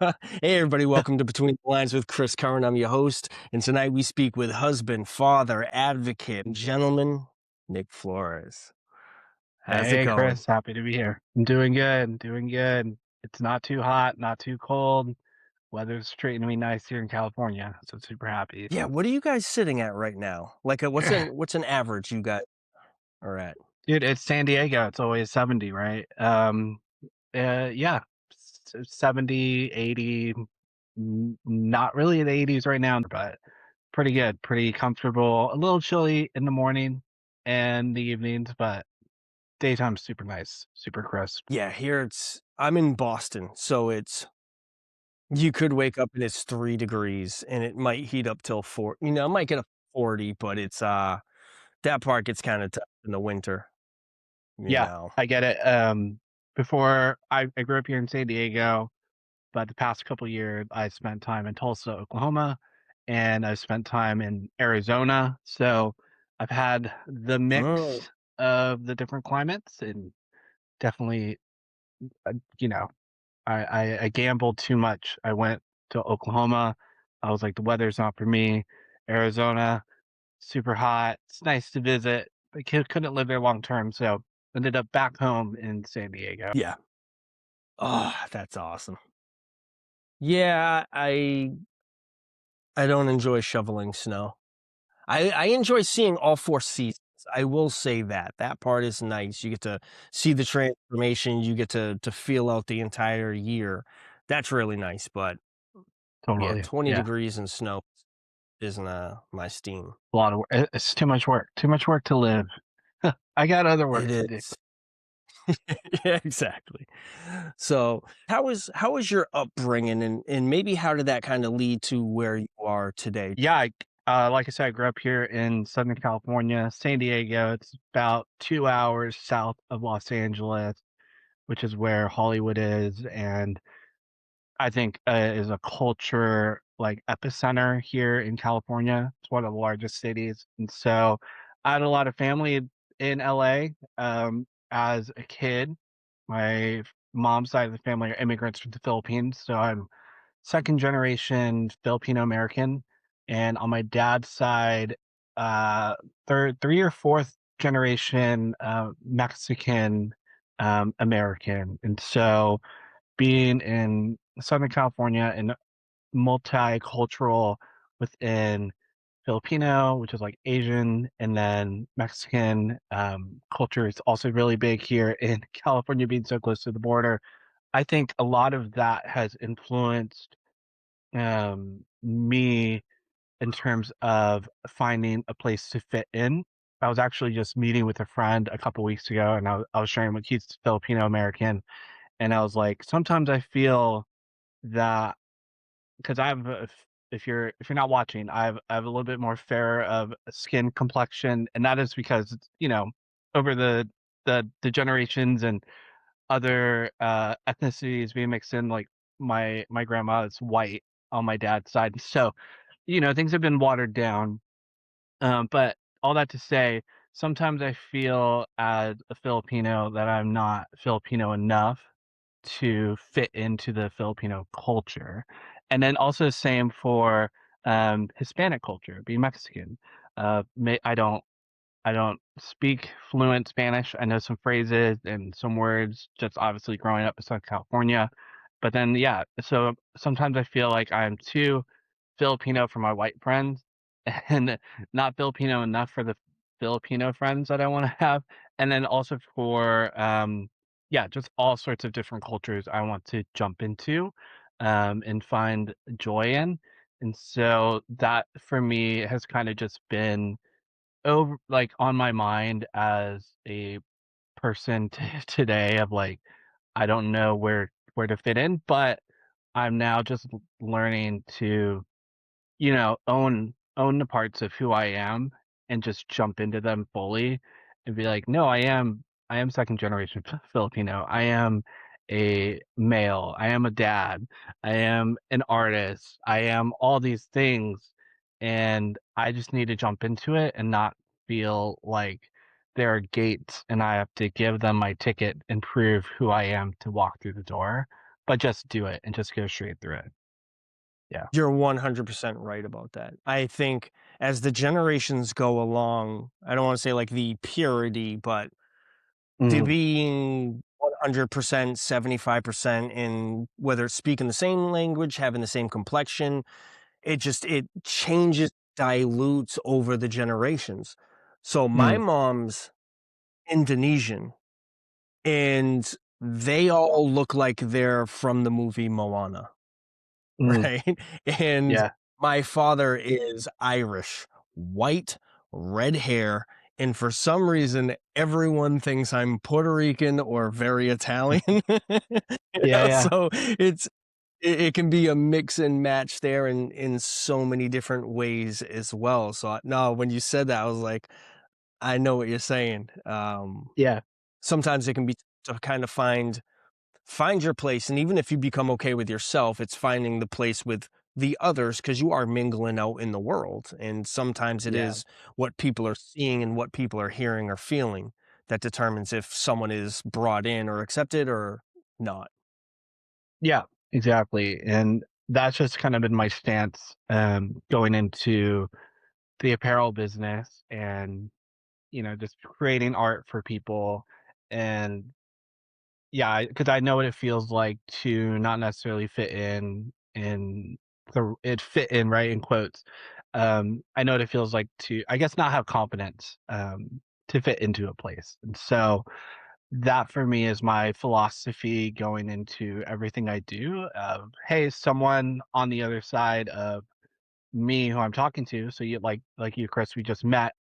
Hey, everybody, welcome to Between the Lines with Chris Curran. I'm your host, and tonight we speak with husband, father, advocate, and gentleman, Nic Flores. How's it Hey, going? Chris, happy to be here. I'm doing good, doing good. It's not too hot, not too cold. Weather's treating me nice here in California, so super happy. Yeah, what are you guys sitting at right now? Like, what's an average you got are at? Dude, it's San Diego. It's always 70, right? Yeah, 70, 80, not really in the 80s right now, but pretty good, pretty comfortable. A little chilly in the morning and the evenings, but daytime's super nice, super crisp. Yeah, I'm in Boston, so you could wake up and it's 3 degrees, and it might heat up till four. It might get up 40, but that part gets kind of tough in the winter. You Yeah, know. I get it. Before I grew up here in San Diego, but the past couple years I spent time in Tulsa, Oklahoma, and I've spent time in Arizona. So I've had the Mm. mix of the different climates, and definitely, uh, you know, I gambled too much. I went to Oklahoma. I was like, the weather's not for me. Arizona, super hot. It's nice to visit, but couldn't live there long term. So ended up back home in San Diego. Yeah. Oh, that's awesome. Yeah, I don't enjoy shoveling snow. I enjoy seeing all 4 seasons. I will say that. That part is nice. You get to see the transformation, you get to feel out the entire year. That's really nice, but yeah, Totally. 20 Yeah. degrees and snow isn't, my steam. A lot of work. It's too much work to live. I got other work It to do. is. Yeah, exactly. So, how was your upbringing, and maybe how did that kinda lead to where you are today? Yeah, like I said, I grew up here in Southern California, San Diego. It's about 2 hours south of Los Angeles, which is where Hollywood is, and I think, is a culture, like, epicenter here in California. It's one of the largest cities, and so I had a lot of family in LA, as a kid. My mom's side of the family are immigrants from the Philippines, so I'm second generation Filipino American, and on my dad's side, uh, 3 or 4th generation, Mexican, American, and so being in Southern California and multicultural within Filipino, which is like Asian, and then Mexican culture is also really big here in California, being so close to the border. I think a lot of that has influenced me in terms of finding a place to fit in. I was actually just meeting with a friend a couple weeks ago, and I was sharing with he's Filipino American, and I was like, sometimes I feel that because I have if you're not watching, I have a little bit more fair of a skin complexion, and that is because it's, over the generations and other ethnicities being mixed in. Like my grandma is white on my dad's side, so things have been watered down. But all that to say, sometimes I feel as a Filipino that I'm not Filipino enough to fit into the Filipino culture. And then also same for Hispanic culture, being Mexican. I don't speak fluent Spanish. I know some phrases and some words, just obviously growing up in Southern California. But then, yeah, so sometimes I feel like I'm too Filipino for my white friends and not Filipino enough for the Filipino friends that I want to have. And then also for, yeah, just all sorts of different cultures I want to jump into and find joy in. And so that for me has kind of just been over like on my mind as a person today of like I don't know where to fit in, but I'm now just learning to, own the parts of who I am and just jump into them fully and be like, no, I am second generation Filipino. I am a male. I am a dad. I am an artist. I am all these things, and I just need to jump into it and not feel like there are gates and I have to give them my ticket and prove who I am to walk through the door. but just do it and just go straight through it. Yeah. You're 100% right about that. I think as the generations go along, I don't wanna say like the purity, but the Mhm. being 100%, 75% in whether it's speaking the same language, having the same complexion, it changes, dilutes over the generations. So my Mm, mom's Indonesian, and they all look like they're from the movie Moana. mm, Right? And yeah. my father is Irish, white, red hair, and for some reason, everyone thinks I'm Puerto Rican or very Italian. Yeah, yeah. So it can be a mix and match there in so many different ways as well. So no, when you said that, I was like, I know what you're saying. Yeah. Sometimes it can be to kind of find your place, and even if you become okay with yourself, it's finding the place with the others because you are mingling out in the world, and sometimes it Yeah. is what people are seeing and what people are hearing or feeling that determines if someone is brought in or accepted or not. Yeah, exactly, and that's just kind of been my stance, going into the apparel business and, just creating art for people, and yeah, because I know what it feels like to not necessarily fit in fit in, right, in quotes. I know what it feels like to, I guess, not have confidence, to fit into a place, and so that for me is my philosophy going into everything I do of, hey, someone on the other side of me who I'm talking to, so you like you, Chris, we just met,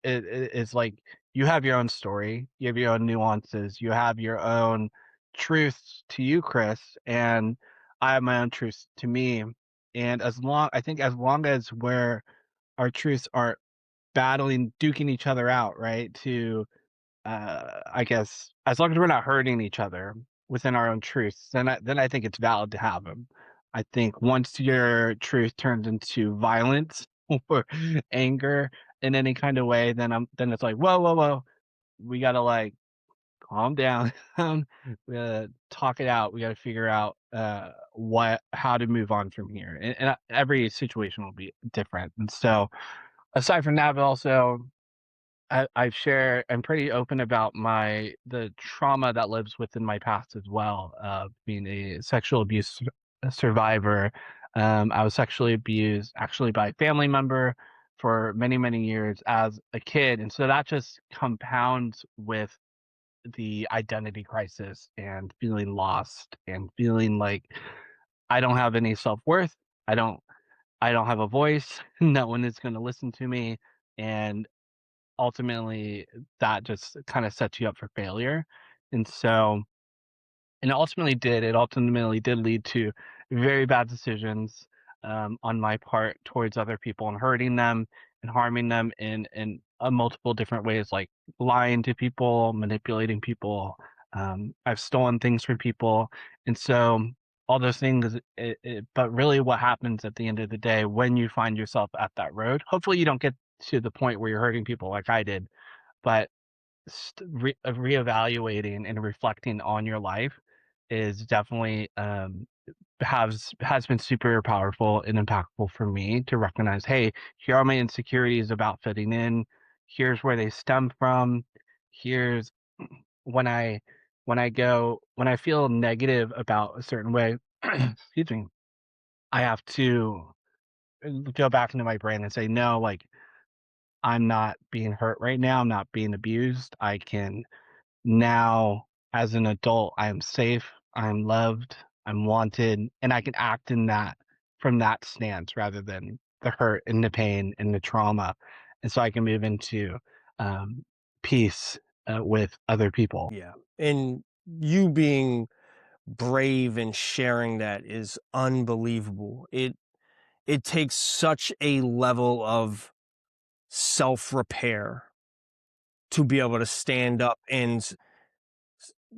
it's like you have your own story, you have your own nuances, you have your own truths to you, Chris, and I have my own truths to me. And as long as our truths aren't battling, duking each other out, right? I guess as long as we're not hurting each other within our own truths, then I think it's valid to have them. I think once your truth turns into violence or anger in any kind of way, then it's like, whoa, whoa, whoa, we gotta like calm down, we gotta talk it out. We gotta figure out how to move on from here. And every situation will be different. And so aside from that, but also I'm pretty open about the trauma that lives within my past as well, being a sexual abuse survivor. I was sexually abused actually by a family member for many, many years as a kid, and so that just compounds with the identity crisis and feeling lost and feeling like I don't have any self-worth. I don't I don't have a voice. No one is gonna listen to me, and ultimately that just kind of sets you up for failure. And so it ultimately did lead to very bad decisions, on my part towards other people and hurting them and harming them in multiple different ways, like lying to people, manipulating people. I've stolen things from people. And so all those things, but really what happens at the end of the day when you find yourself at that road, hopefully you don't get to the point where you're hurting people like I did, but reevaluating and reflecting on your life is definitely, has been super powerful and impactful for me to recognize, hey, here are my insecurities about fitting in. Here's where they stem from. Here's when when I feel negative about a certain way, excuse me, I have to go back into my brain and say, no, like I'm not being hurt right now. I'm not being abused. I can now, as an adult, I am safe, I'm loved, I'm wanted, and I can act in that from that stance rather than the hurt and the pain and the trauma. And so I can move into, um, peace, with other people. Yeah. And you being brave and sharing that is unbelievable. It takes such a level of self-repair to be able to stand up and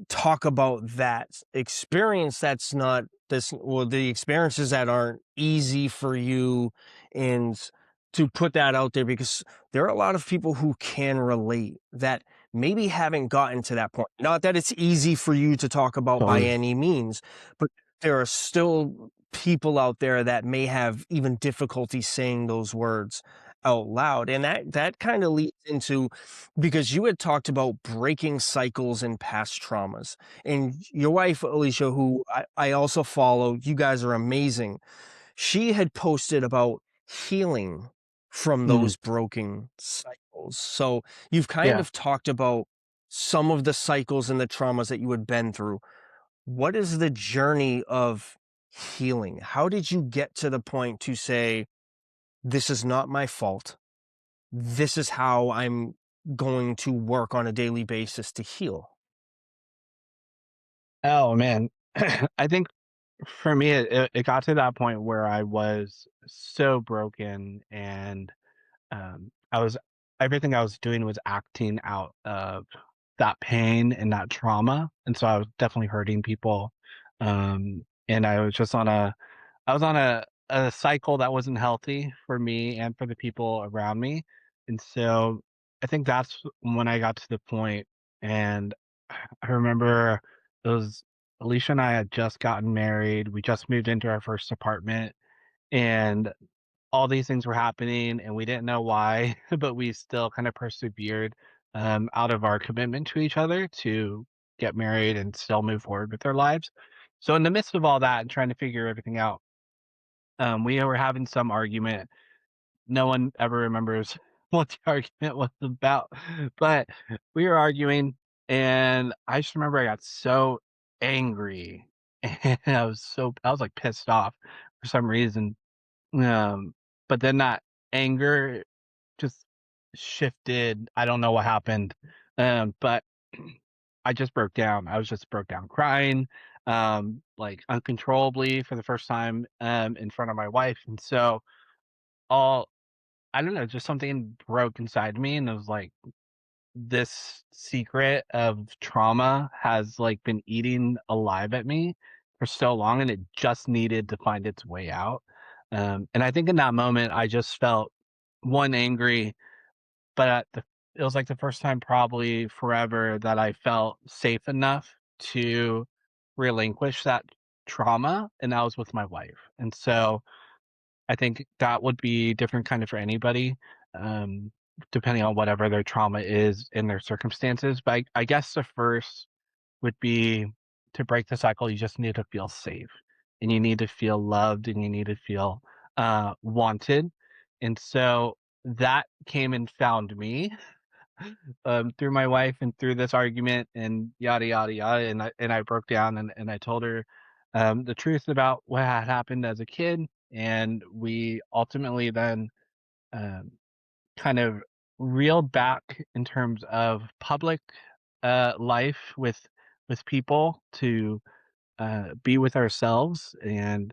talk about that experience that's not this well, the experiences that aren't easy for you, and to put that out there because there are a lot of people who can relate that maybe haven't gotten to that point. Not that it's easy for you to talk about by Totally. any means, but there are still people out there that may have even difficulty saying those words out loud. And that kind of leads into, because you had talked about breaking cycles and past traumas. And your wife, Alicia, who I also follow, you guys are amazing. She had posted about healing from Mm, those broken cycles. So you've kind yeah. of talked about some of the cycles and the traumas that you had been through. What is the journey of healing? How did you get to the point to say, this is not my fault? This is how I'm going to work on a daily basis to heal. Oh man, I think for me it got to that point where I was so broken, and I was everything I was doing was acting out of that pain and that trauma, and so I was definitely hurting people. And I was on a cycle that wasn't healthy for me and for the people around me. And so I think that's when I got to the point, and I remember it was Alicia and I had just gotten married. We just moved into our first apartment, and all these things were happening and we didn't know why, but we still kind of persevered out of our commitment to each other to get married and still move forward with our lives. So in the midst of all that and trying to figure everything out, we were having some argument. No one ever remembers what the argument was about, but we were arguing, and I just remember I got so angry and I was like pissed off for some reason. Um, but then that anger just shifted. I don't know what happened. But I just broke down. I was just broke down crying, like uncontrollably for the first time, in front of my wife. And so all I don't know, just something broke inside me, and it was like this secret of trauma has like been eating alive at me for so long, and it just needed to find its way out. And I think in that moment I just felt one angry, but it was like the first time probably forever that I felt safe enough to relinquish that trauma, and that was with my wife. And so I think that would be different kind of for anybody, um, depending on whatever their trauma is in their circumstances. But I guess the first would be to break the cycle, you just need to feel safe, and you need to feel loved, and you need to feel wanted. And so that came and found me through my wife and through this argument and yada yada yada. And I broke down, and I told her the truth about what had happened as a kid, and we ultimately then um, kind of reeled back in terms of public life with people to be with ourselves and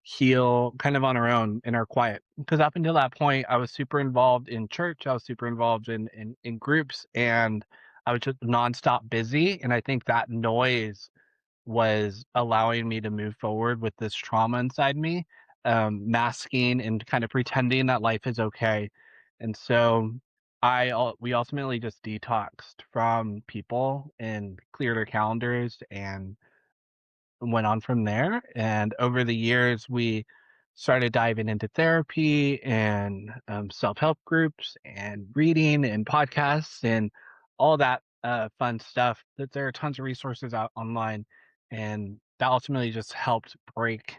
heal kind of on our own in our quiet. Because up until that point, I was super involved in church. I was super involved in groups, and I was just nonstop busy. And I think that noise was allowing me to move forward with this trauma inside me, masking and kind of pretending that life is okay. And so we ultimately just detoxed from people and cleared our calendars and went on from there. And over the years, we started diving into therapy and self-help groups and reading and podcasts and all that fun stuff. That there are tons of resources out online, and that ultimately just helped break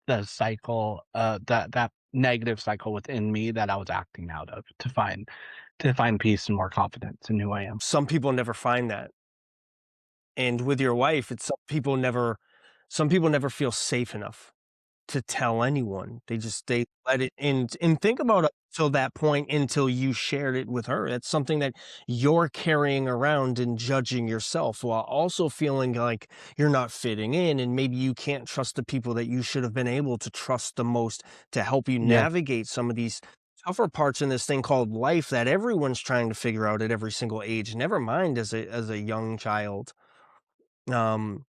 the cycle, that negative cycle within me that I was acting out of to find peace and more confidence in who I am. Some people never find that. And with your wife, it's some people never feel safe enough to tell anyone. They let it in, and think about it till that point until you shared it with her. It's something that you're carrying around and judging yourself while also feeling like you're not fitting in, and maybe you can't trust the people that you should have been able to trust the most to help you Yeah, navigate some of these tougher parts in this thing called life that everyone's trying to figure out at every single age, never mind as a young child. Um,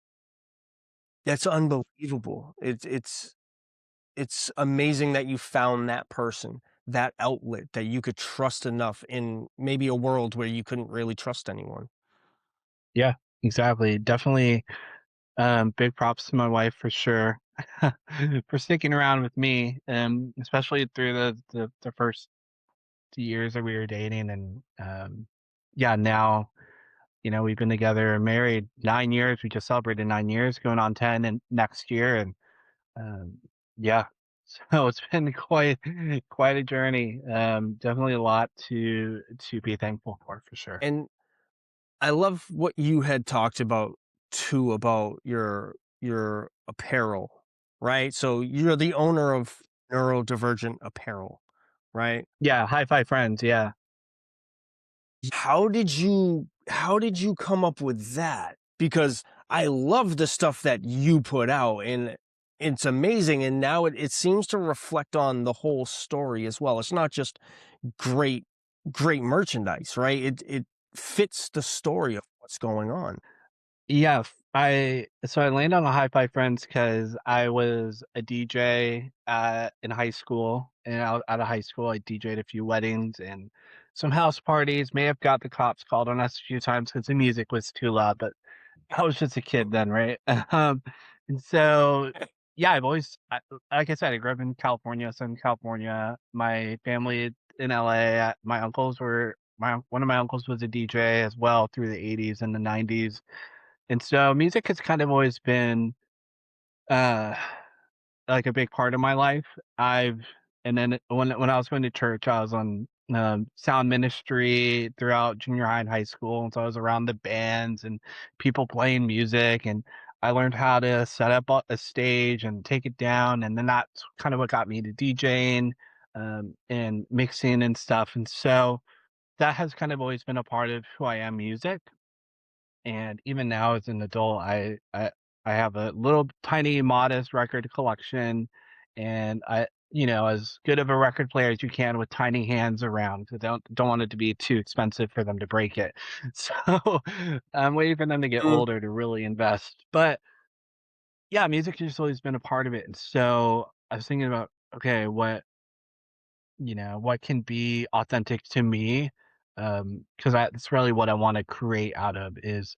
that's unbelievable. It's amazing that you found that person, that outlet that you could trust enough in maybe a world where you couldn't really trust anyone. yeah, exactly. Definitely. Big props to my wife for sure for sticking around with me, especially through the first years that we were dating, and yeah, now we've been together and married 9 years. We just celebrated 9 years, going on 10 and next year, and um, yeah, so it's been quite a journey. Definitely a lot to be thankful for sure. And I love what you had talked about too about your apparel, right? So you're the owner of Neurodivergent Apparel, right? Yeah, high five friends. Yeah. How did you come up with that? Because I love the stuff that you put out, and it's amazing, and now it seems to reflect on the whole story as well. It's not just great great merchandise, right? It fits the story of what's going on. Yeah, I landed on a High Five Friends because I was a DJ, in high school, and out of high school, I DJ'd a few weddings and some house parties, may have got the cops called on us a few times because the music was too loud, but I was just a kid then, right? And so, yeah, I've always like I said, I grew up in California, Southern California. My family in LA, my uncles were my one of my uncles was a DJ as well through the '80s and the '90s. And so music has kind of always been, uh, like a big part of my life. I've and then when I was going to church, I was on, sound ministry throughout junior high and high school, and so I was around the bands and people playing music, and I learned how to set up a stage and take it down, and then that's kind of what got me to DJing, and mixing and stuff, and so that has kind of always been a part of who I am, music. And even now as an adult, I have a little tiny modest record collection, and as good of a record player as you can with tiny hands around. 'Cause I don't want it to be too expensive for them to break it. So, I'm waiting for them to get Mm, older to really invest. But, yeah, music has just always been a part of it, and so I was thinking about, okay, what can be authentic to me, because that's really what I wanna create out of is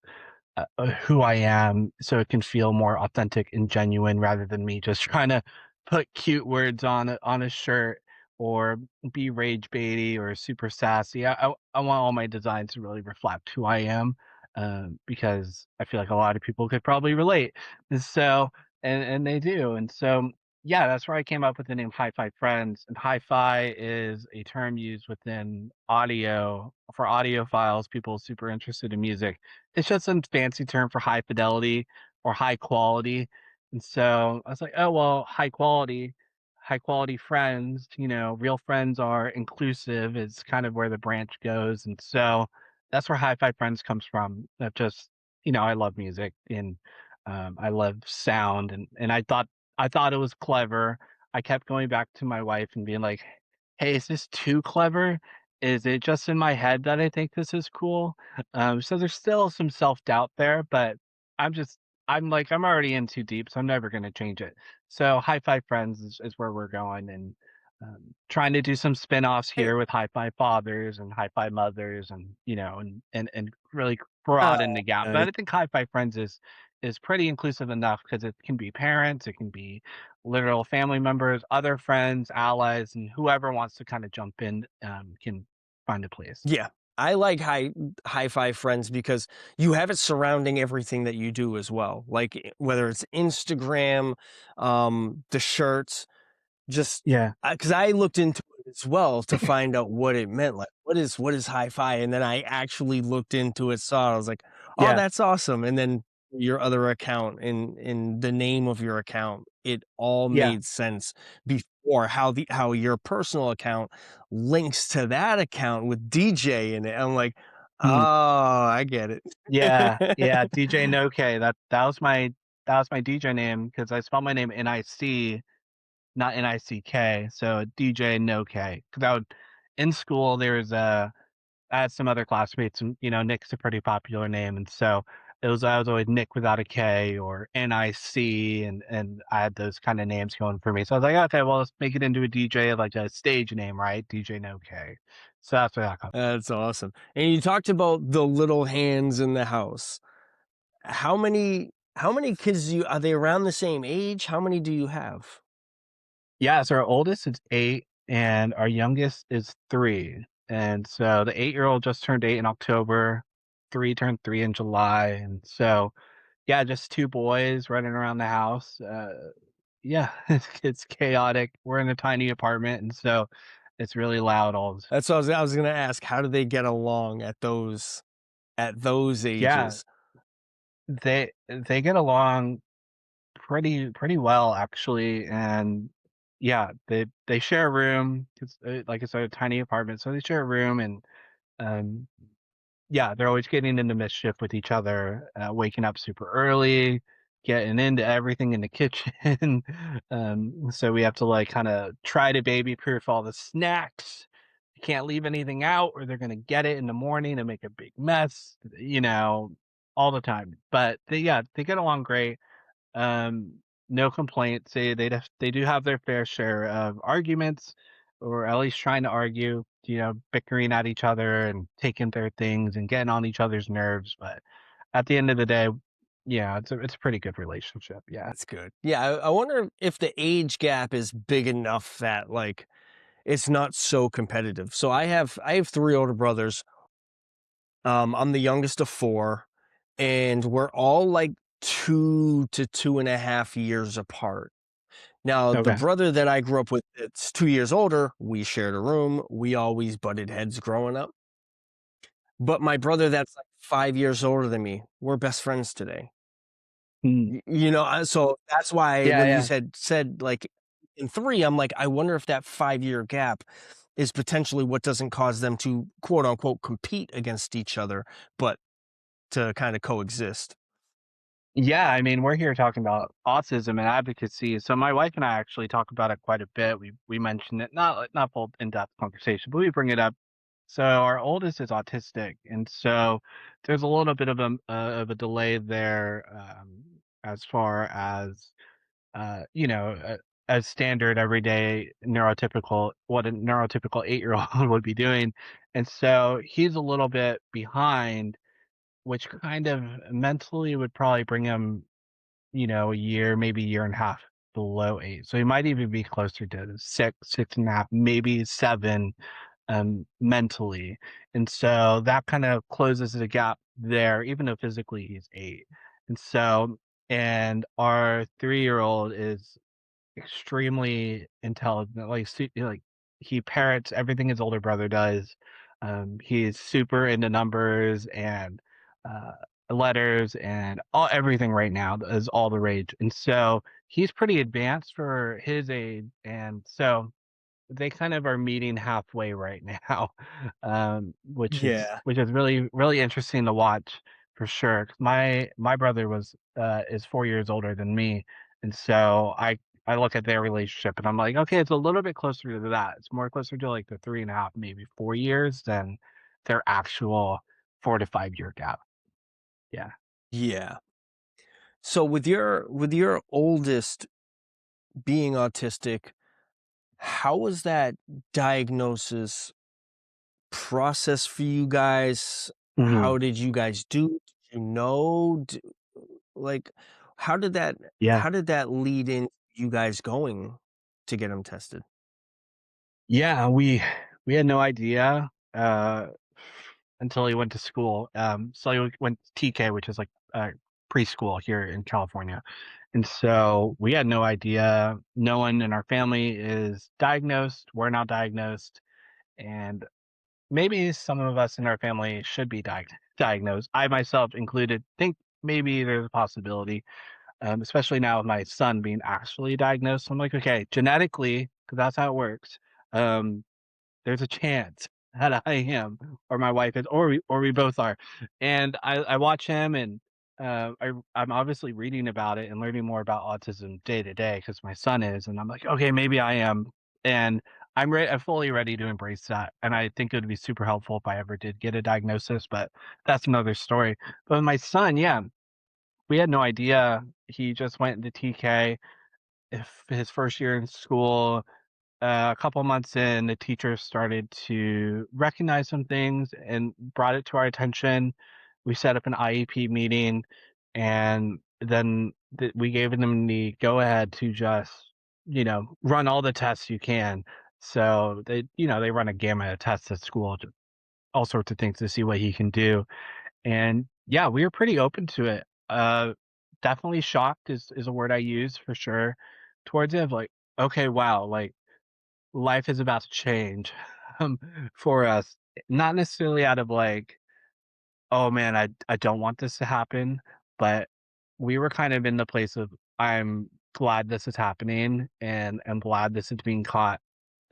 who I am so it can feel more authentic and genuine rather than me just trying to put cute words on a shirt or be rage baity or super sassy. I want all my designs to really reflect who I am, because I feel like a lot of people could probably relate. And so and they do. And so yeah, that's where I came up with the name Hi-Fi Friends. And hi-fi is a term used within audio for audiophiles, people super interested in music. It's just a fancy term for high fidelity or high quality. And so I was like, "Oh, well, high quality friends, real friends are inclusive," is kind of where the branch goes. And so that's where High Five Friends comes from. That just, I love music and, I love sound, and I thought it was clever. I kept going back to my wife and being like, "Hey, is this too clever? Is it just in my head that I think this is cool?" So there's still some self-doubt there, but I'm just I'm like, I'm already in too deep, so I'm never gonna change it. So High Five Friends is where we're going, and, trying to do some spin-offs hey, here with High Five Fathers and High Five Mothers and, and really broaden the gap. uh, But I think High Five Friends is pretty inclusive enough because it can be parents, it can be literal family members, other friends, allies, and whoever wants to kinda jump in, can find a place. yeah, I like Hi-Fi Friends because you have it surrounding everything that you do as well, like, whether it's Instagram, the shirts. Just Yeah. because I looked into it as well to find out what it meant, like, what is hi-fi? And then I actually looked into it, saw it, I was like, "Oh, Yeah. that's awesome." And then your other account and the name of your account, it all Yeah. made sense before how your personal account links to that account with DJ in it. I'm like, "Oh, Mm. I get Yeah. it." Yeah, DJ No K. That was my DJ name because I spelled my name Nic, not Nick, so DJ No K. 'Cause I would in school, I had some other classmates and, Nick's a pretty popular name, and so I was always Nick without a K or Nic, and I had those kinda names going for me. So I was like, "Okay, well, let's make it into a DJ, like a stage name, right? DJ No K." So that's where that comes from. That's awesome. And you talked about the little hands in the house. How many How many kids do you are they around the same age? How many do you have? Yeah, so our oldest is 8 and our youngest is 3. And so the 8-year-old just turned 8 in October, 3 turned 3 in July. And so, yeah, just 2 boys running around the house. Yeah, it's chaotic. We're in a tiny apartment, and so it's really loud That's what I was gonna ask, how do they get along at those Yeah, ages? they get along pretty well actually, and yeah, they share a room. It's like I said, a tiny apartment, so they share a room, and um, yeah, they're always getting into mischief with each other, waking up super early, getting into everything in the kitchen. So we have to like kind of try to baby proof all the snacks. You can't leave anything out, or they're gonna get it in the morning and make a big mess. All the time. But yeah, they get along great. No complaints. They do have their fair share of arguments, or at least trying to argue, bickering at each other and taking their things and getting on each other's nerves. But at the end of the day, yeah, it's a pretty good relationship. Yeah. That's good. Yeah, I wonder if the age gap is big enough that, like, it's not so competitive. So I have 3 older brothers. I'm the youngest of 4, and we're all, like, 2 to 2.5 years apart. Now, the Okay. brother that I grew up with that's 2 years older, we shared a room, we always butted heads growing up. But my brother that's, like, 5 years older than me, we're best friends today. Mm. So that's why Yeah, when you yeah. said, like, in 3, I'm like, I wonder if that 5-year gap is potentially what doesn't cause them to, quote, unquote, "compete against each other," but to kinda coexist. Yeah, I mean, we're here talking about autism and advocacy. So my wife and I actually talk about it quite a bit. We mention it, not full in-depth conversation, but we bring it up. So our oldest is autistic, and so there's a little bit of a delay there, as far as as standard everyday neurotypical what a neurotypical 8-year-old would be doing, and so he's a little bit behind, which kind of mentally would probably bring him a year, maybe a year and a half below 8. So he might even be closer to 6, 6.5, maybe 7, mentally. And so that kind of closes the gap there, even though physically he's 8. And so, and our 3-year-old is extremely intelligent, like he parrots everything his older brother does. He's super into numbers and uh, letters and everything right now is all the rage. And so he's pretty advanced for his age. And so they kind of are meeting halfway right now, Yeah. which is really really interesting to watch for sure. 'Cause my brother is 4 years older than me, and so I look at their relationship and I'm like, okay, it's a little bit closer to that. It's more closer to like the 3.5, maybe 4 years than their actual 4 to 5 year gap. Yeah. Yeah. So with your oldest being autistic, how was that diagnosis process for you guys? Hmm. How did you guys do? Did you know? Like, how did that Yeah. how did that lead in you guys going to get him tested? Yeah, we had no idea, until he went to school. So he went to TK, which is like, preschool here in California, and so we had no idea. No one in our family is diagnosed. We're not diagnosed, and maybe some of us in our family should be diagnosed. I myself included think maybe there's a possibility, especially now with my son being actually diagnosed. I'm like, okay, genetically, because that's how it works. Um, there's a chance that I am, or my wife is, or we both are. And I watch him, and I'm obviously reading about it and learning more about autism day to day because my son is, and I'm like, okay, maybe I am, and I'm fully ready to embrace that. And I think it would be super helpful if I ever did get a diagnosis, but that's another story. But with my son, yeah, we had no idea. He just went into TK. If his first year in school, a couple months in, the teacher started to recognize some things and brought it to our attention. We set up an IEP meeting, and then we gave them the go ahead to just, run all the tests you can. So they run a gamut of tests at school, all sorts of things to see what he can do. And yeah, we were pretty open to it. Definitely shocked is a word I use for sure towards it. Of like, okay, wow, like life is about to change um, for us. Not necessarily out of like, oh man, I don't want this to happen, but we were kind of in the place of I'm glad this is happening and I'm glad this is being caught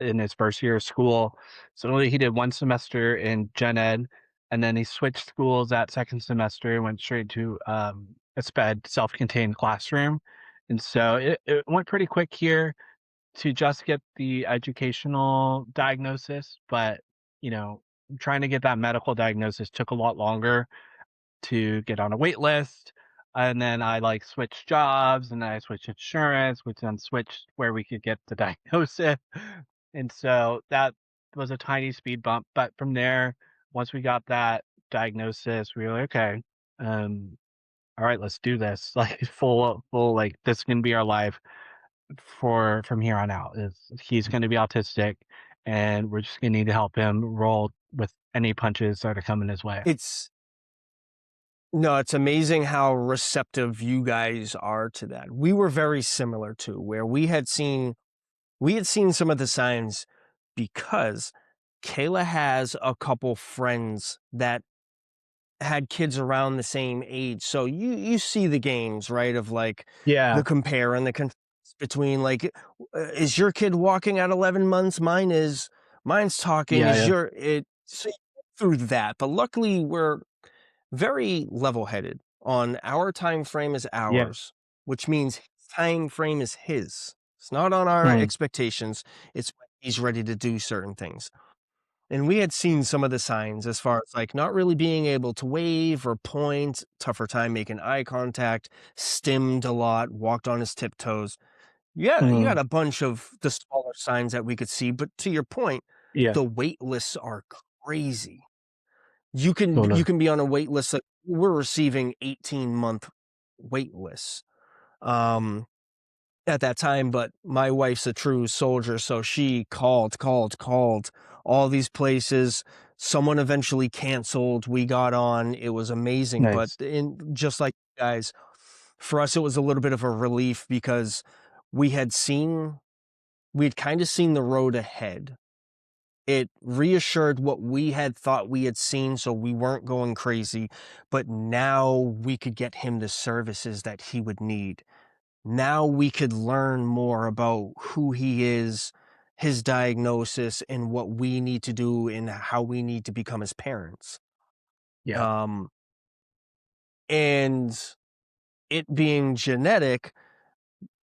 in his first year of school. So he did one semester in gen ed, and then he switched schools that second semester and went straight to a sped self-contained classroom. And so it went pretty quick here to just get the educational diagnosis, but you know, trying to get that medical diagnosis took a lot longer to get on a wait list. And then I like switched jobs and then I switched insurance, which then switched where we could get the diagnosis. And so that was a tiny speed bump. But from there, once we got that diagnosis, we were like, okay, um, all right, let's do this. Like full, like this can be our life for from here on out. Is he's going to be autistic, and we're just going to need to help him roll with any punches that are coming his way. It's No, it's amazing how receptive you guys are to that. We were very similar too, where we had seen some of the signs because Kayla has a couple friends that had kids around the same age. So you see the games, right? Of like the Yeah, compare and the contrast between like, is your kid walking at 11 months? Mine's talking. yeah, Is yeah, your it so you get through that? But luckily we're very level-headed on our time frame is yeah. ours, which means his time frame is his. It's not on our Mm, expectations. It's when he's ready to do certain things. And we had seen some of the signs as far as like not really being able to wave or point, tougher time making eye contact, stimmed a lot, walked on his tiptoes. Yeah, you mm, had a bunch of the smaller signs that we could see, but to your point, yeah. the wait lists are crazy. Oh You no. can be on a wait list, like, we're receiving 18-month wait lists, um, at that time, but my wife's a true soldier, so she called all these places. Someone eventually canceled, we got on, it was amazing, but Nice. just like you guys, for us, it was a little bit of a relief because we had seen we had kinda seen the road ahead. It reassured what we had thought we had seen, so we weren't going crazy, but now we could get him the services that he would need. Now we could learn more about who he is, his diagnosis, and what we need to do and how we need to become his parents. Yeah, Um, and it being genetic,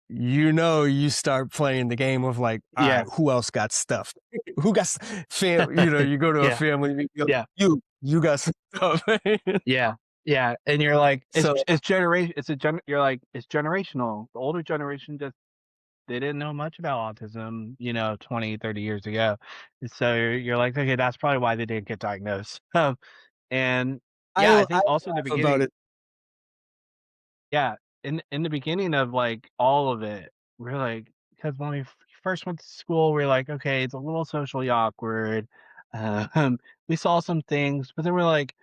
you start playing the game of like, all right, yeah, who else got stuff? Who got you go to a yeah, family, yeah, you got some stuff. yeah, yeah. And you're like, So it's generation. You're like, it's generational. The older generation just they didn't know much about autism, 20, 30 years ago. And so you're like, okay, that's probably why they didn't get diagnosed. And yeah, I I think also in the laugh about beginning, it. yeah, in the beginning of like all of it, we're like, because when we first went to school, we're like, okay, it's a little socially awkward. Um, we saw some things, but then we're like,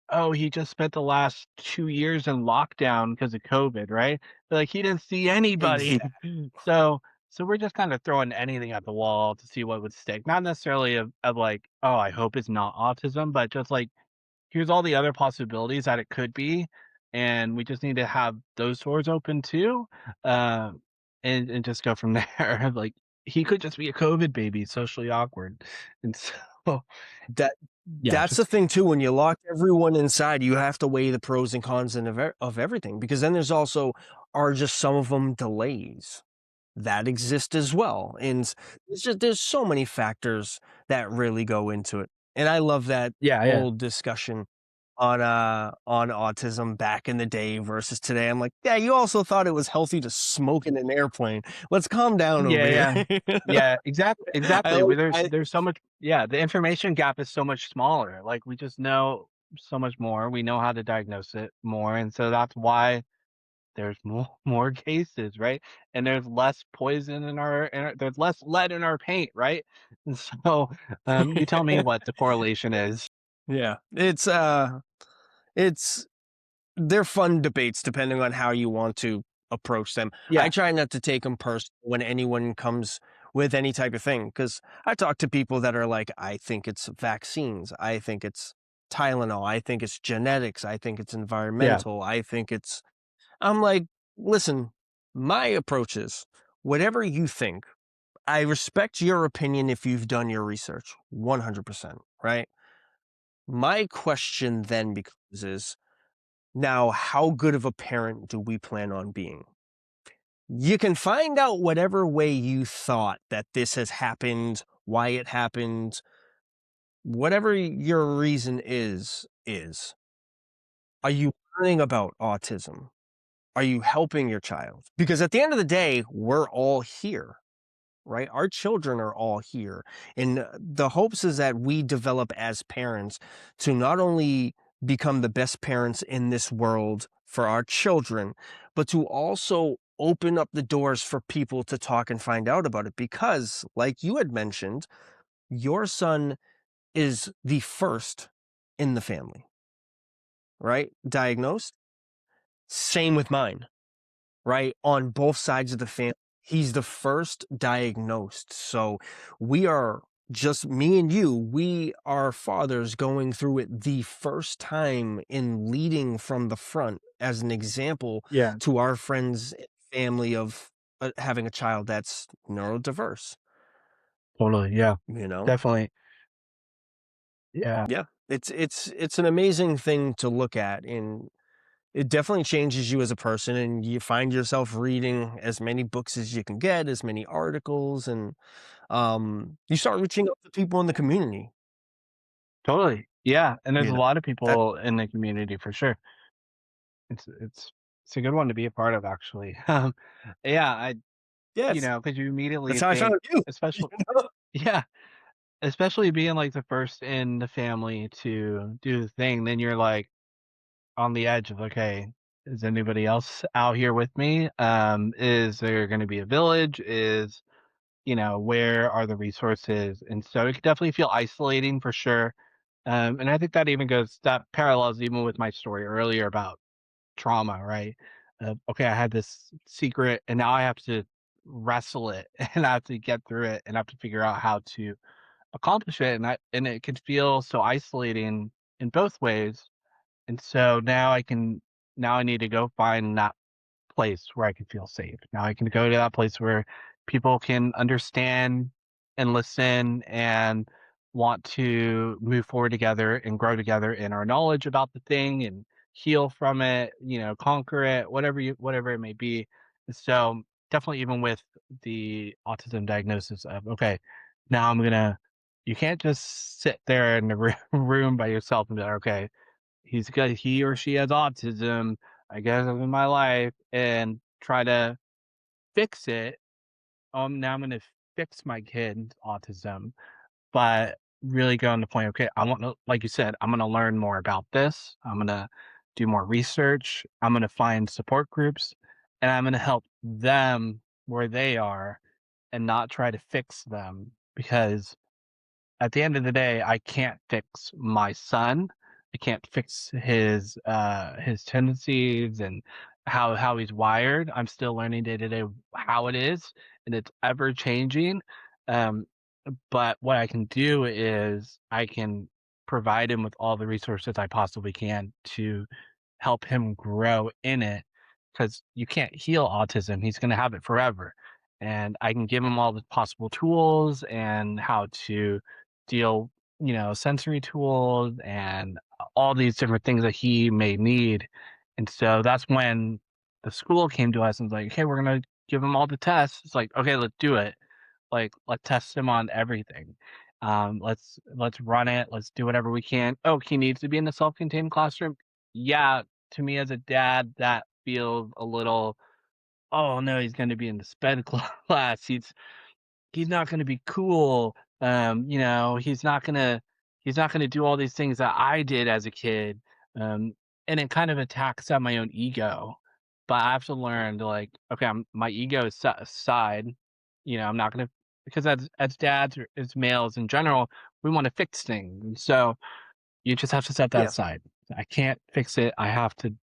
oh, he just spent the last 2 years in lockdown because of COVID, right? But, like, he didn't see anybody. Exactly. So so we're just kinda throwing anything at the wall to see what would stick. Not necessarily of like, "Oh, I hope it's not autism," but just like, "Here's all the other possibilities that it could be, and we just need to have those doors open too," um, and just go from there. Like, he could just be a COVID baby, socially awkward. And so, That yeah, that's the just thing too, when you lock everyone inside, you have to weigh the pros and cons and of everything, because then there's also are just some of them delays that exist as well, and there's so many factors that really go into it, and I love that yeah, yeah. old discussion on autism back in the day versus today. I'm like, "Yeah, you also thought it was healthy to smoke in an airplane. Let's calm down over Yeah, yeah. here." Yeah, I exactly, like where I there's so much yeah, the information gap is so much smaller, like, we just know so much more, we know how to diagnose it more, and so that's why there's more cases, right? And there's less poison there's less lead in our paint, right? And so, you tell me what the correlation is. Yeah. It's they're fun debates depending on how you want to approach them. I Yeah, try not to take them personal when anyone comes with any type of thing, because I talk to people that are like, I think it's vaccines, I think it's Tylenol, I think it's genetics, I think it's yeah, environmental, I think it's I'm like, listen, my approach is whatever you think. I respect your opinion if you've done your research 100%, right? My question then becomes is now, how good of a parent do we plan on being? You can find out whatever way you thought that this has happened, why it happened, whatever your reason is. Are you learning about autism? Are you helping your child? Because at the end of the day, we're all here, right? Our children are all here. And the hopes is that we develop as parents to not only become the best parents in this world for our children, but to also open up the doors for people to talk and find out about it. Because, like you had mentioned, your son is the first in the family, right? Diagnosed. Same with mine, right? On both sides of the family. He's the first diagnosed. So we are just me and you, we are fathers going through it the first time in leading from the front as an example yeah, to our friends and family of having a child that's neurodiverse, totally. Yeah, you know? definitely. Yeah, Yeah. It's an amazing thing to look at, and it definitely changes you as a person, and you find yourself reading as many books as you can get, as many articles, and you start reaching out to people in the community, totally. Yeah, and there's you a know? lot of That people in the community for sure. It's a good one to be a part of actually. Yeah, yes, because you that's immediately how I think, found you, you especially know? yeah, especially being like the first in the family to do the thing, then you're like on the edge of, okay, is anybody else out here with me? Is there going to be a village? Where are the resources? And so it could definitely feel isolating for sure. And I think that parallels even with my story earlier about trauma, right? Okay, I had this secret and now I have to wrestle it and I have to get through it and I have to figure out how to accomplish it. And it can feel so isolating in both ways. And so now I need to go find that place where I can feel safe. Now I can go to that place where people can understand and listen and want to move forward together and grow together in our knowledge about the thing and heal from it, conquer it, whatever it may be. So definitely even with the autism diagnosis of okay, now you can't just sit there in the room by yourself and be like, okay, he or she has autism, I guess I'm in my life and try to fix it. Now I'm gonna fix my kid's autism, but really go on the point, okay, I want to, like you said, I'm gonna learn more about this. I'm gonna do more research. I'm gonna find support groups and I'm gonna help them where they are and not try to fix them because at the end of the day, I can't fix my son. I can't fix his tendencies and how he's wired. I'm still learning day to day how it is, and it's ever changing. Um, but what I can do is I can provide him with all the resources I possibly can to help him grow in it, because you can't heal autism. He's going to have it forever. And I can give him all the possible tools and how to deal, sensory tools and all these different things that he may need. And so that's when the school came to us and was like, "Okay, we're gonna give him all the tests." It's like, "Okay, let's do it. Like, let's test him on everything. Let's run it. Let's do whatever we can." Oh, he needs to be in a self-contained classroom. Yeah, to me as a dad, that feels a little. Oh no, he's going to be in the sped class. He's not gonna be cool. He's not gonna do all these things that I did as a kid. Um, and it kind of attacks at my own ego. but I have to learn to, like, okay, my ego is set aside, I'm not gonna, because as dads or as males in general, we wanna fix things, and so you just have to set that Yeah, aside. I can't fix it. I have to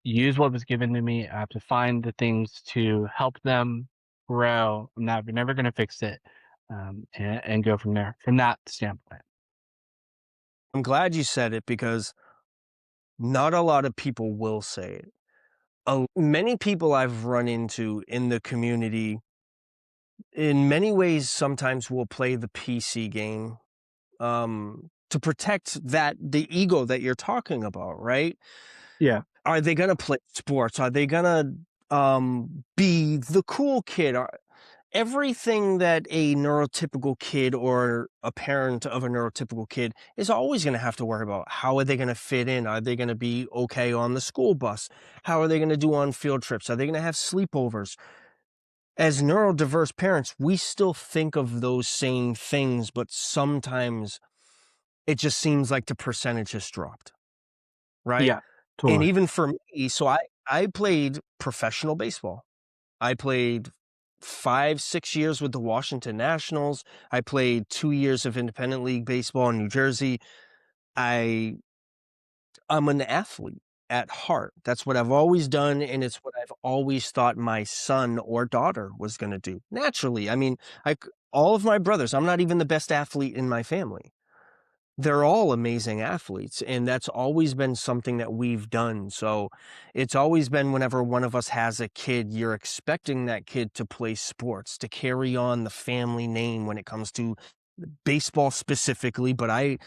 use what was given to me. I have to find the things to help them grow. We're never going to fix it, and go from there. From that standpoint. I'm glad you said it because not a lot of people will say it. Many people I've run into in the community, in many ways, sometimes will play the PC game to protect the ego that you're talking about, right? Yeah. Are they going to play sports? Are they going to be the cool kid? Everything that a neurotypical kid or a parent of a neurotypical kid is always going to have to worry about. How are they going to fit in? Are they going to be okay on the school bus? How are they going to do on field trips? Are they going to have sleepovers? As neurodiverse parents, we still think of those same things, but sometimes it just seems like the percentage has dropped, right? Yeah. And Totally. even for me, so I played professional baseball. I played 5, 6 years with the Washington Nationals. I played 2 years of independent league baseball in New Jersey. I I'm an athlete at heart. That's what I've always done, and it's what I've always thought my son or daughter was gonna do. Naturally, I mean, all of my brothers, I'm not even the best athlete in my family. They're all amazing athletes, and that's always been something that we've done. So it's always been whenever one of us has a kid, you're expecting that kid to play sports, to carry on the family name when it comes to baseball specifically. But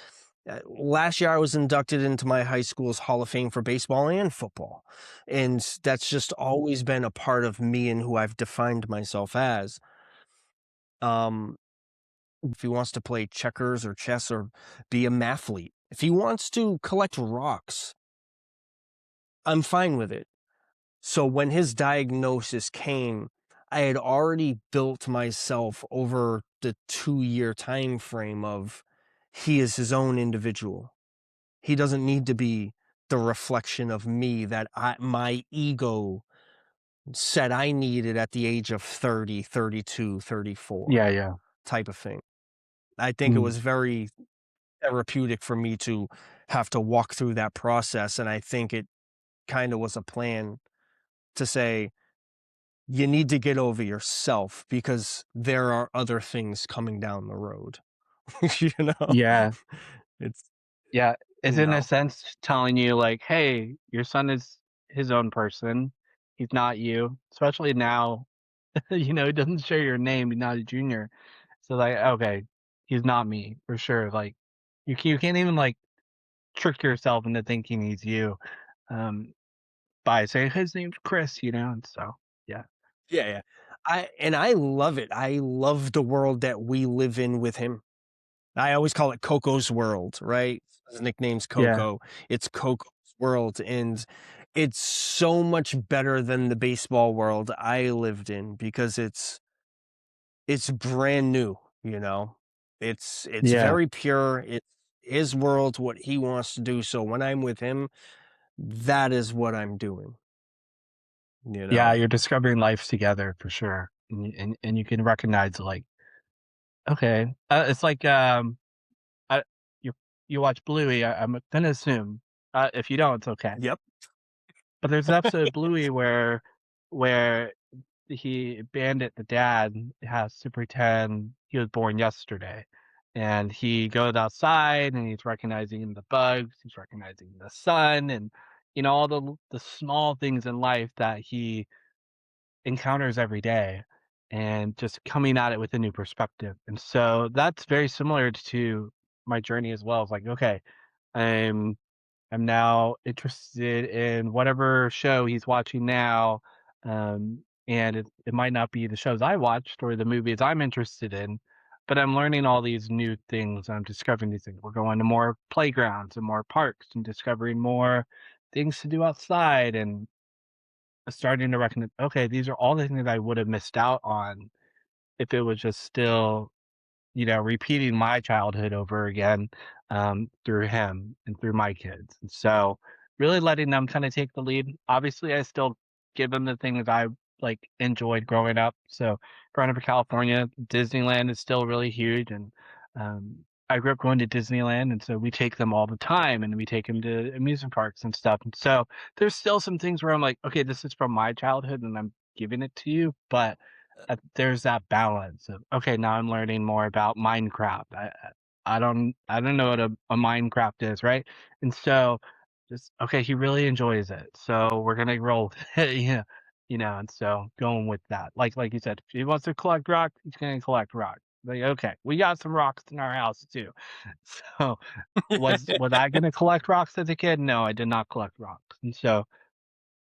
last year I was inducted into my high school's Hall of Fame for baseball and football. And that's just always been a part of me and who I've defined myself as. Um, if he wants to play checkers or chess or be a mathlete, if he wants to collect rocks, I'm fine with it. So when his diagnosis came, I had already built myself over the 2-year time frame of he is his own individual. He doesn't need to be the reflection of me that my ego said I needed at the age of 30, 32, 34 Yeah. Yeah. type of thing. I think it Mm. was very therapeutic for me to have to walk through that process, and I think it kinda was a plan to say, "You need to get over yourself because there are other things coming down the road." You know? Yeah. It's Yeah. It's you in a know? sense telling you, like, hey, your son is his own person. He's not you, especially now. He doesn't share your name. He's not a junior. So, like, okay, he's not me for sure. Like, you can't even, like, trick yourself into thinking he's you, um, by saying his name's Chris, and so, yeah. Yeah, yeah. I love it. I love the world that we live in with him. I always call it Coco's world, right? His nickname's Yeah. Coco. It's Coco's world, and it's so much better than the baseball world I lived in because it's brand new, you know? It's Yeah. very pure. It's his world, what he wants to do. So when I'm with him, that is what I'm doing, you Yeah, know? you're discovering life together for sure, and you can recognize, like, okay, it's like, I you you watch Bluey, I'm gonna assume, if you don't, it's okay. Yep. But there's an episode of Bluey where he Bandit, the dad, has to pretend he was born yesterday, and he goes outside, and he's recognizing the bugs, he's recognizing the sun, and, all the small things in life that he encounters every day, and just coming at it with a new perspective, and so that's very similar to my journey as well. It's like, okay, I'm I'm now interested in whatever show he's watching now, and it might not be the shows I watched or the movies I'm interested in, but I'm learning all these new things. I'm discovering these things. We're going to more playgrounds and more parks and discovering more things to do outside and starting to recognize, okay, these are all the things that I would have missed out on if it was just still, repeating my childhood over again, through him and through my kids. And so really letting them kind of take the lead. Obviously, I still give him the things I like enjoyed growing up. So growing up in California, Disneyland is still really huge, and I grew up going to Disneyland, and so we take them all the time, and we take them to amusement parks and stuff. And so there's still some things where I'm like, okay, this is from my childhood, and I'm giving it to you, but there's that balance of okay, now I'm learning more about Minecraft. I don't know what a Minecraft is, right? And so just okay, he really enjoys it, so we're gonna roll with it, yeah, and so going with that. Like you said, if he wants to collect rocks, he's gonna collect rocks. Like, okay, we got some rocks in our house too. So was I gonna collect rocks as a kid? No, I did not collect rocks. And so,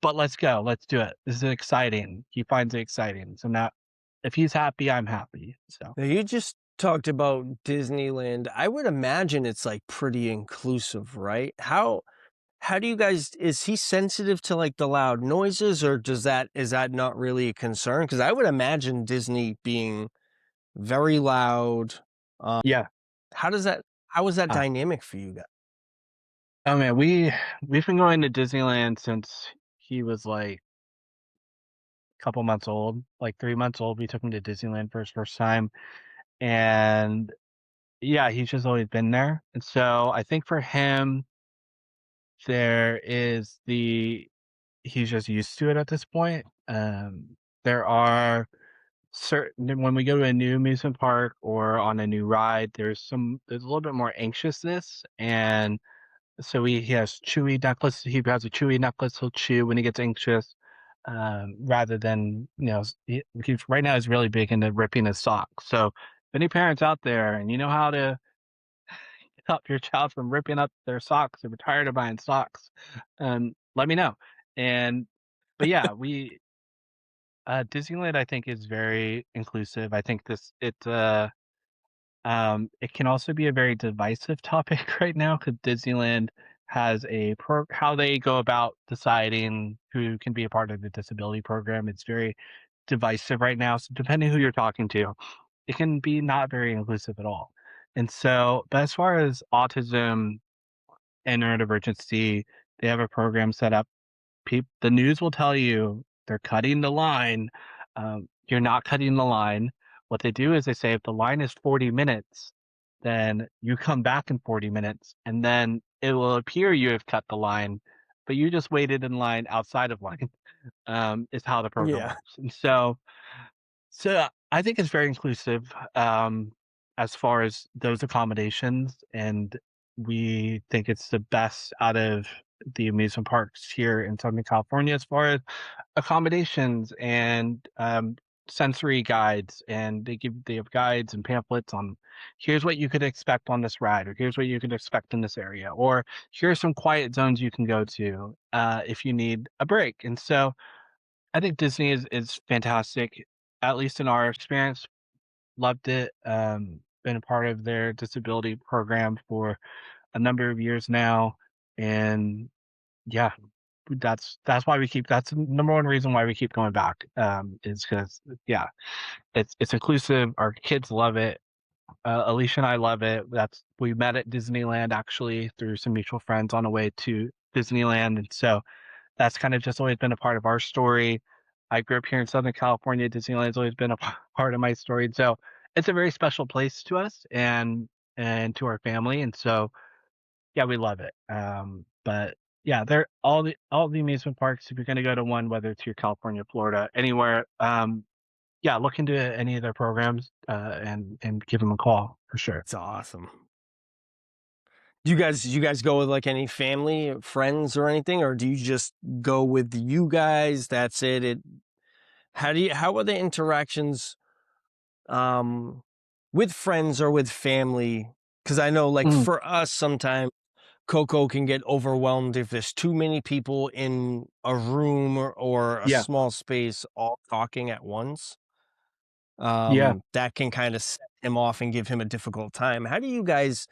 but let's go, let's do it. This is exciting. He finds it exciting. So now if he's happy, I'm happy. So Now, you just talked about Disneyland. I would imagine it's like pretty inclusive, right? How do you guys is he sensitive to like the loud noises, or is that not really a concern? Because I would imagine Disney being very loud. Um, yeah. how is that Uh, dynamic for you guys? oh man, we've been going to Disneyland since he was like a couple months old, like 3 months old. We took him to Disneyland for his first time. And yeah, he's just always been there. And so I think for him, there is he's just used to it at this point. There are certain when we go to a new amusement park or on a new ride, there's a little bit more anxiousness, and so he has chewy necklace. He has a chewy necklace. He'll chew when he gets anxious, rather than right now he's really big into ripping his socks. So if any parents out there and you know how to stop your child from ripping up their socks if you're tired of buying socks, let me know. And but yeah, we Disneyland I think is very inclusive. I think it can also be a very divisive topic right now because Disneyland has how they go about deciding who can be a part of the disability program. It's very divisive right now. So depending who you're talking to, it can be not very inclusive at all. And so, but as far as autism and neurodivergency, they have a program set up. The news will tell you they're cutting the line. You're not cutting the line. What they do is they say if the line is 40 minutes, then you come back in 40 minutes, and then it will appear you have cut the line, but you just waited in line outside of line. Is how the program Yeah, works. And so I think it's very inclusive, as far as those accommodations, and we think it's the best out of the amusement parks here in Southern California as far as accommodations and sensory guides. And they have guides and pamphlets on here's what you could expect on this ride, or here's what you could expect in this area, or here's some quiet zones you can go to if you need a break. And so I think Disney is fantastic, at least in our experience. Loved it. Been a part of their disability program for a number of years now, and yeah, that's why we keep. That's the number one reason why we keep going back. Is because yeah, it's inclusive. Our kids love it. Alicia and I love it. We met at Disneyland actually through some mutual friends on the way to Disneyland, and so that's kind of just always been a part of our story. I grew up here in Southern California. Disneyland's always been a part of my story. And so it's a very special place to us and to our family. And so yeah, we love it. But yeah, they're all the amusement parks. If you're going to go to one, whether it's here, California, Florida, anywhere, yeah, look into any of their programs and give them a call for sure. it's awesome. Do you guys go with like any family, friends, or anything, or do you just go with you guys? That's it. How are the interactions um with friends or with family? Because I know like Mm, for us sometimes Coco can get overwhelmed if there's too many people in a room or a yeah, small space all talking at once. yeah. That can kind of set him off and give him a difficult time. How do you guys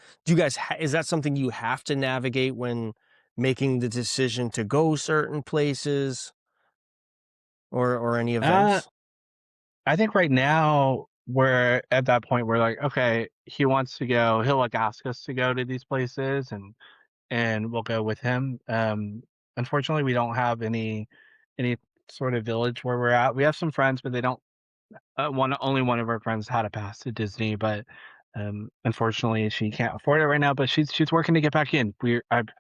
is that something you have to navigate when making the decision to go certain places or any Uh, events? I think right now we're at that point where like, okay, he wants to go, he'll like ask us to go to these places and we'll go with him. Unfortunately we don't have any sort of village where we're at. We have some friends, but they don't only one of our friends had a pass to Disney, but, unfortunately, she can't afford it right now, but she's working to get back in.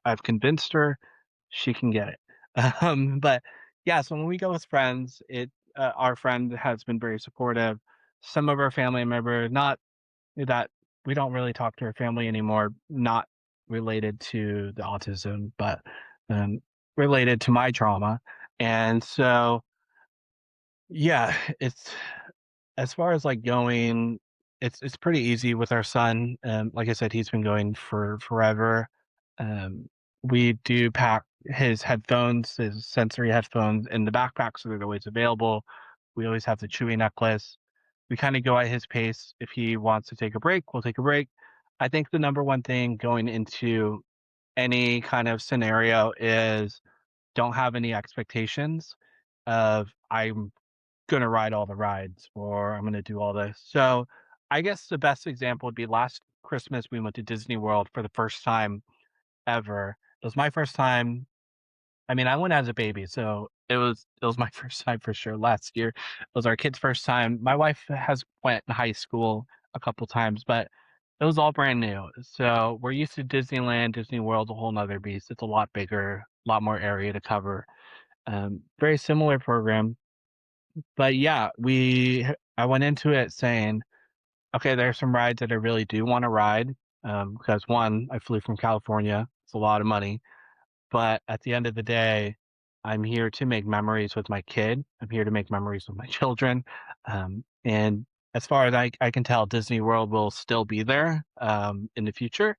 I've convinced her she can get it. But, yeah, so when we go with friends, our friend has been very supportive. Some of our family member, not that we don't really talk to her family anymore, not related to the autism, but, um, related to my trauma, and so, yeah, it's as far as, like, going, it's pretty easy with our son, like I said, he's been going for forever. Um, we do pack his headphones, his sensory headphones in the backpack so they're always available. We always have the Chewy necklace. We kinda go at his pace. If he wants to take a break, we'll take a break. I think the number one thing going into any kind of scenario is don't have any expectations of, "I'm gonna ride all the rides or I'm gonna do all this." So, I guess the best example would be last Christmas, we went to Disney World for the first time ever. It was my first time. I mean, I went as a baby, so it was my first time for sure. Last year was our kid's first time. My wife has went in high school a couple times, but it was all brand new. So, we're used to Disneyland, Disney World's a whole 'nother beast. It's a lot bigger, a lot more area to cover. Very similar program. But yeah, I went into it saying, "Okay, there are some rides that I really do wanna ride," because 1, I flew from California, it's a lot of money, but at the end of the day, I'm here to make memories with my kid, I'm here to make memories with my children, and as far as I can tell, Disney World will still be there, in the future,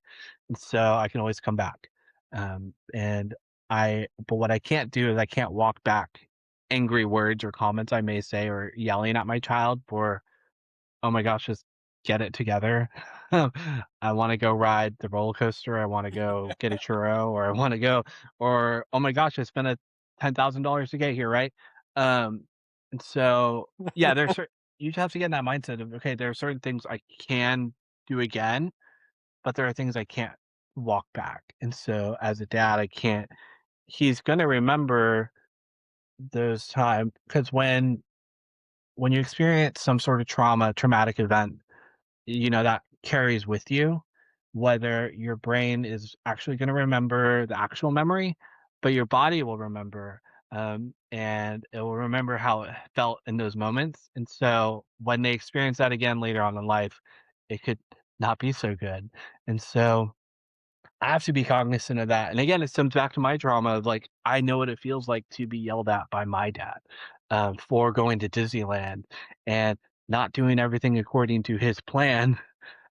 and so I can always come back, and but what I can't do is I can't walk back angry words or comments I may say or yelling at my child for, "Oh my gosh, just get it together." I wanna go ride the roller coaster, I wanna go get a churro, or I wanna go or, "Oh my gosh, I spent a $10,000 to get here," right? Um, and so, yeah, there's you just have to get in that mindset of, okay, there are certain things I can do again, but there are things I can't walk back, and so, as a dad, I can't he's gonna remember those time because when you experience some sort of traumatic event, that carries with you, whether your brain is actually gonna remember the actual memory, but your body will remember, and it will remember how it felt in those moments, and so when they experience that again later on in life, it could not be so good, and so I have to be cognizant of that, and again, it stems back to my trauma of, like, I know what it feels like to be yelled at by my dad, for going to Disneyland and not doing everything according to his plan.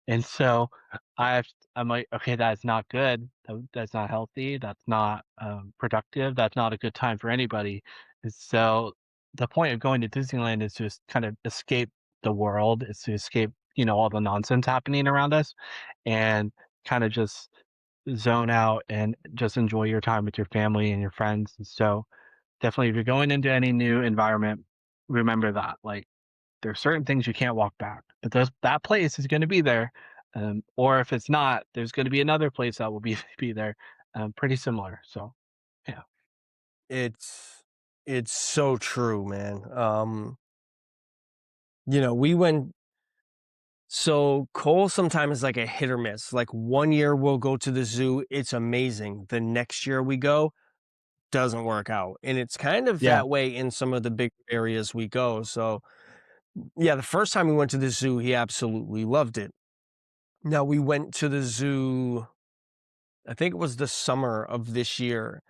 And so I'm like, "Okay, that's not good. That's not healthy. That's not, productive. That's not a good time for anybody." And so the point of going to Disneyland is to just kind of escape the world, is to escape, all the nonsense happening around us and kinda just zone out and just enjoy your time with your family and your friends. And so definitely if you're going into any new environment, remember that. Like there's certain things you can't walk back, but that place is going to be there. Or if it's not, there's going to be another place that will be be there, pretty similar. So yeah, It's it's so true, man. We went so Cole sometimes is like a hit or miss. Like one year we'll go to the zoo, it's amazing. The next year we go, doesn't work out. And it's kind of yeah, that way in some of the big areas we go. So yeah, the first time we went to the zoo, he absolutely loved it. Now we went to the zoo, I think it was the summer of this year,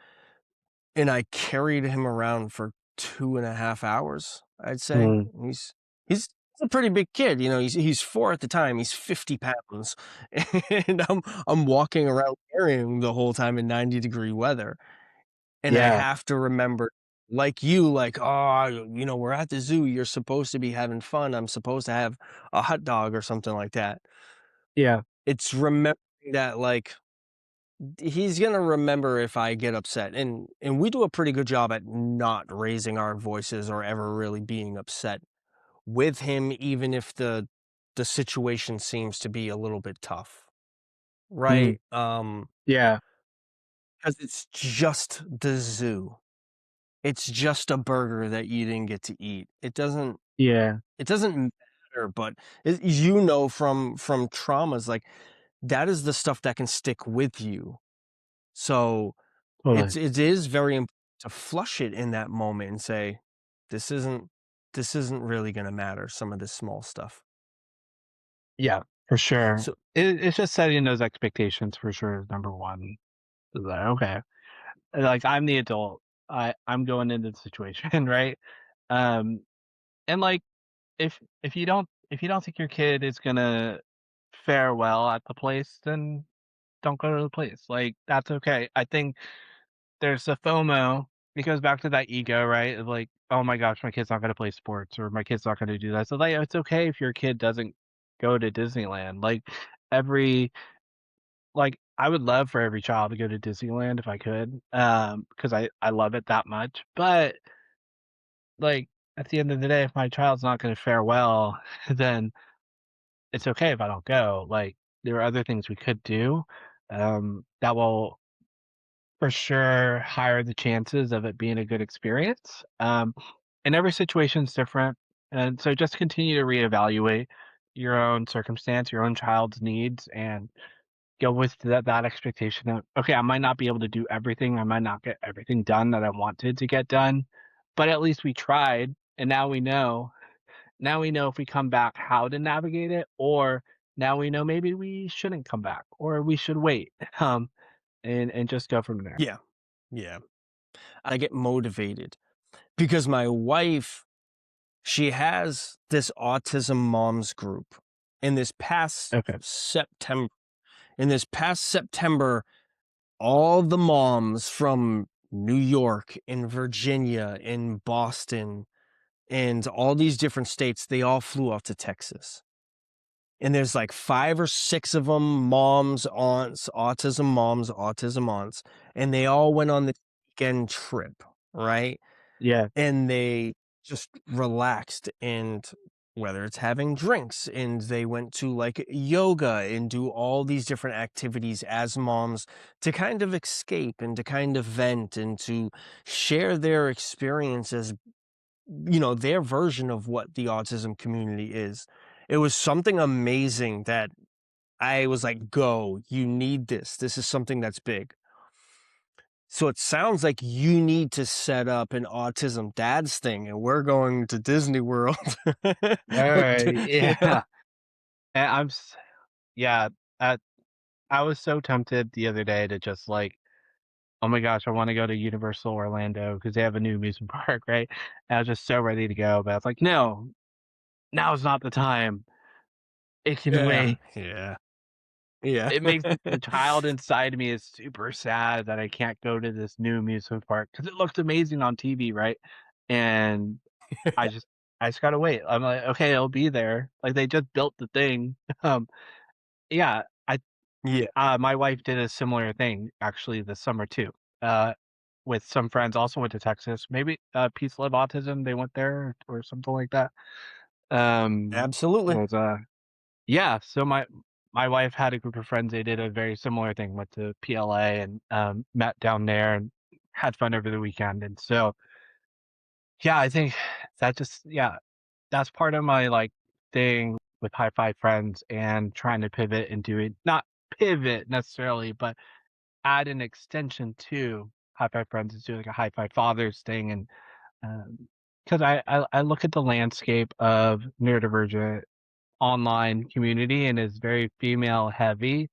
and I carried him around for 2.5 hours, I'd say. mm, He's a pretty big kid, he's 4 at the time, he's 50 pounds, and I'm walking around carrying him the whole time in 90-degree weather, and I yeah, have to remember, like you, like, "Oh, we're at the zoo, you're supposed to be having fun, I'm supposed to have a hot dog," or something like that. yeah, It's remembering that, like, he's gonna remember if I get upset, and we do a pretty good job at not raising our voices or ever really being upset with him, even if the situation seems to be a little bit tough, mm, right? yeah, Because it's just the zoo. it's just a burger that you didn't get to eat. Yeah, It doesn't matter, but from traumas, like, that is the stuff that can stick with you. So, totally. it is very important to flush it in that moment and say, "This isn't this isn't really gonna matter, some of this small stuff." Yeah, for sure. So It's just setting those expectations for sure is number one. Is like, okay, like I'm the adult. I'm going into the situation, right? Um, and like if you don't think your kid is gonna fare well at the place, then don't go to the place. Like that's okay. I think there's a FOMO. It goes back to that ego, right? Of like, oh my gosh, my kid's not gonna play sports or my kid's not gonna do that. So like it's okay if your kid doesn't go to Disneyland. Every I would love for every child to go to Disneyland if I could, because I love it that much. But like at the end of the day, if my child's not gonna fare well, then it's okay if I don't go. Like there are other things we could do, that will for sure higher the chances of it being a good experience. And every situation's different. And so just continue to reevaluate your own circumstance, your own child's needs, and go with that expectation of, okay, I might not be able to do everything. I might not get everything done that I wanted to get done, but at least we tried. And now we know if we come back how to navigate it, or now we know maybe we shouldn't come back or we should wait. And just go from there. yeah, yeah. I get motivated because my wife, she has this autism moms group. In this past Okay. September in this past September, all the moms from New York and Virginia and Boston and all these different states, they all flew off to Texas. And there's like 5 or 6 of them, moms, autism aunts, and they all went on the weekend trip, right? Yeah. And they just relaxed, and whether it's having drinks, and they went to like yoga and do all these different activities as moms to kind of escape and to kind of vent and to share their experiences, their version of what the autism community is. It was something amazing that I was like, "Go, you need this. This is something that's big." So it sounds like you need to set up an autism dads thing, and we're going to Disney World. Alright, yeah. And yeah, uh, I was so tempted the other day to just like, oh my gosh, I wanna go to Universal Orlando because they have a new amusement park, right? And I was just so ready to go, but I was like, "No, now's not the time. It can Yeah, wait." yeah, yeah. It makes the child inside me is super sad that I can't go to this new amusement park because it looks amazing on TV, right? And I just I just gotta wait. I'm like, "Okay, it'll be there." Like, they just built the thing. Um, yeah, Yeah, my wife did a similar thing actually this summer too, uh, with some friends, also went to Texas. Maybe, Peace Love Autism, they went there or something like that. It absolutely. was, yeah, so my wife had a group of friends, they did a very similar thing, went to PLA and, met down there and had fun over the weekend, and so, yeah, I think yeah, that's part of my, like, thing with High Five Friends and trying to pivot and do it not pivot necessarily, but add an extension to High Five Friends is doing like a High Five Fathers thing, and, because I look at the landscape of neurodivergent online community and is very female heavy.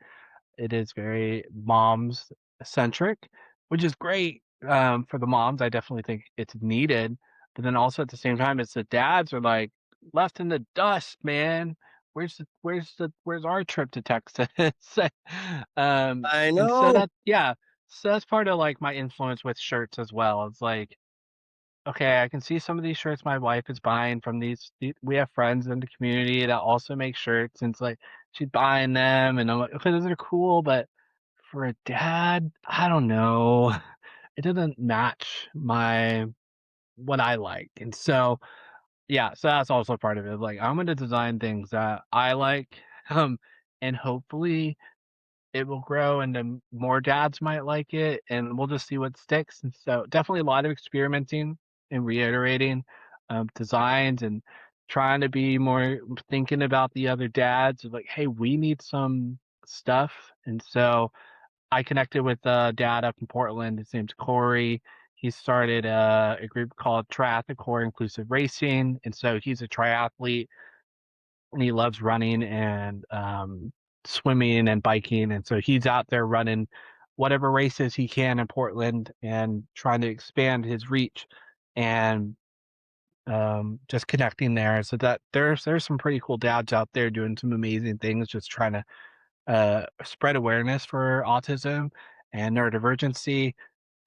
It is very moms centric, which is great, for the moms. I definitely think it's needed, but then also at the same time, it's the dads are, like, left in the dust, man. Where's our trip to Texas? I And so know. that yeah, so that's part of, like, my influence with shirts as well. It's like, okay, I can see some of these shirts my wife is buying from the we have friends in the community that also make shirts, and it's like, she's buying them, and I'm like, "Okay, those are cool," but for a dad, I don't know. It doesn't match my what I like, and so, yeah, so that's also part of it, like, I'm gonna design things that I like, um, and hopefully it will grow and then more dads might like it, and we'll just see what sticks. And so definitely a lot of experimenting and reiterating designs and trying to be more thinking about the other dads of like, hey, we need some stuff. And so I connected with a dad up in Portland. His name's Corey. He started a group called Triathlon Inclusive Racing. And so he's a triathlete and he loves running and swimming and biking. And so he's out there running whatever races he can in Portland and trying to expand his reach and just connecting there. So that there's some pretty cool dads out there doing some amazing things, just trying to spread awareness for autism and neurodivergency,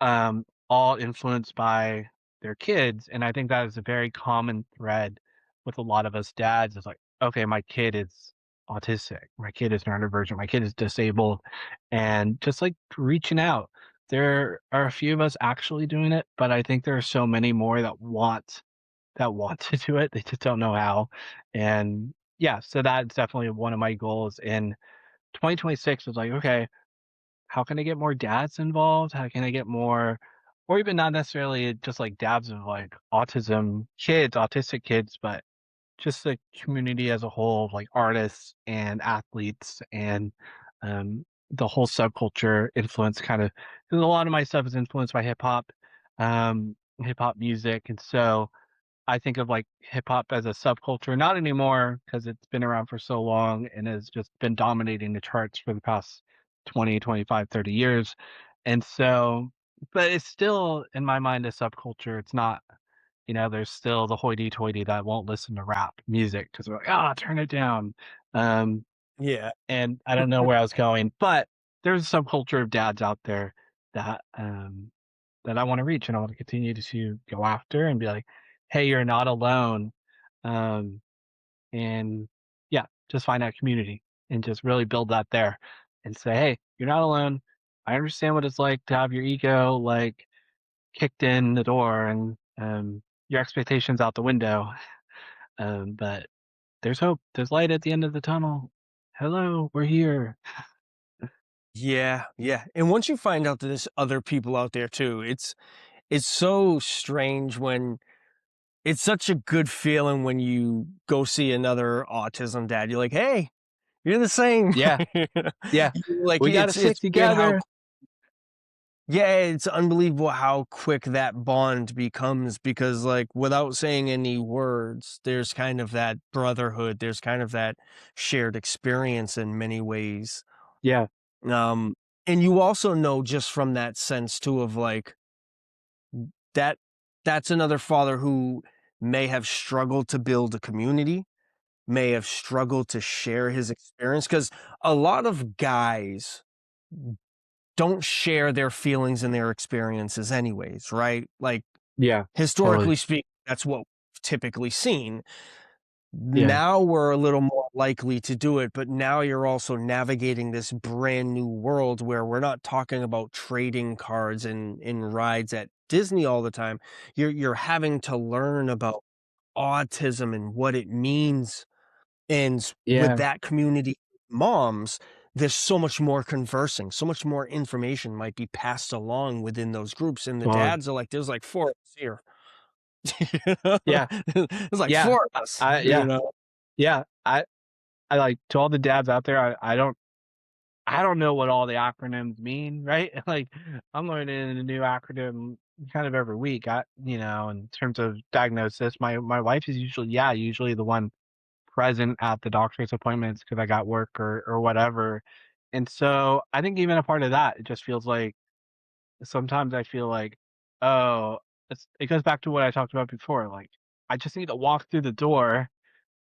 all influenced by their kids. And I think that is a very common thread with a lot of us dads. It's like, okay, my kid is autistic, my kid is neurodivergent, my kid is disabled, and just like reaching out. There are a few of us actually doing it, but I think there are so many more that want to do it. They just don't know how. And yeah, so that's definitely one of my goals in 2026 was like, okay, how can I get more dads involved? How can I get more, or even not necessarily just like dads of like autism kids, autistic kids, but just the community as a whole, like artists and athletes and the whole subculture influence kind of, because a lot of my stuff is influenced by hip hop music. And so I think of like hip hop as a subculture, not anymore because it's been around for so long and has just been dominating the charts for the past 20, 25, 30 years. And so, but it's still in my mind a subculture. It's not, there's still the hoity toity that won't listen to rap music because they're like, ah, turn it down. Um, Yeah. and I don't know where I was going, but there's a subculture of dads out there that that I want to reach and I want to continue to go after and be like, hey, you're not alone. Um, and yeah, just find that community and just really build that there and say, hey, you're not alone. I understand what it's like to have your ego like kicked in the door and your expectations out the window. But there's hope. There's light at the end of the tunnel. Hello, we're here. Yeah, yeah, and once you find out that there's other people out there too, it's so strange when it's such a good feeling when you go see another autism dad. You're like, "Hey, you're the same." Yeah, yeah. Like, We got to it's stick weird how together. yeah, it's unbelievable how quick that bond becomes because, like, without saying any words, there's kind of that brotherhood, there's kind of that shared experience in many ways. Yeah, Um, and you also know just from that sense too of like that that's another father who may have struggled to build a community, may have struggled to share his experience because a lot of guys don't share their feelings and their experiences anyways, right? Like yeah, totally. historically speaking, that's what we've typically seen. Yeah, Now we're a little more likely to do it, but now you're also navigating this brand new world where we're not talking about trading cards and rides at Disney all the time. You're having to learn about autism and what it means. And with yeah, that community moms, there's so much more conversing, so much more information might be passed along within those groups. And the totally. dads are like, there's like four of us here. You know? Yeah, There's like yeah, four of us, you yeah, know? yeah. I like to all the dads out there. I don't know what all the acronyms mean, right? Like I'm learning a new acronym kind of every week. In terms of diagnosis, my wife is usually the one present at the doctor's appointments because I got work or whatever. And so I think even a part of that, it just feels like sometimes I feel like, oh, it goes back to what I talked about before. Like I just need to walk through the door,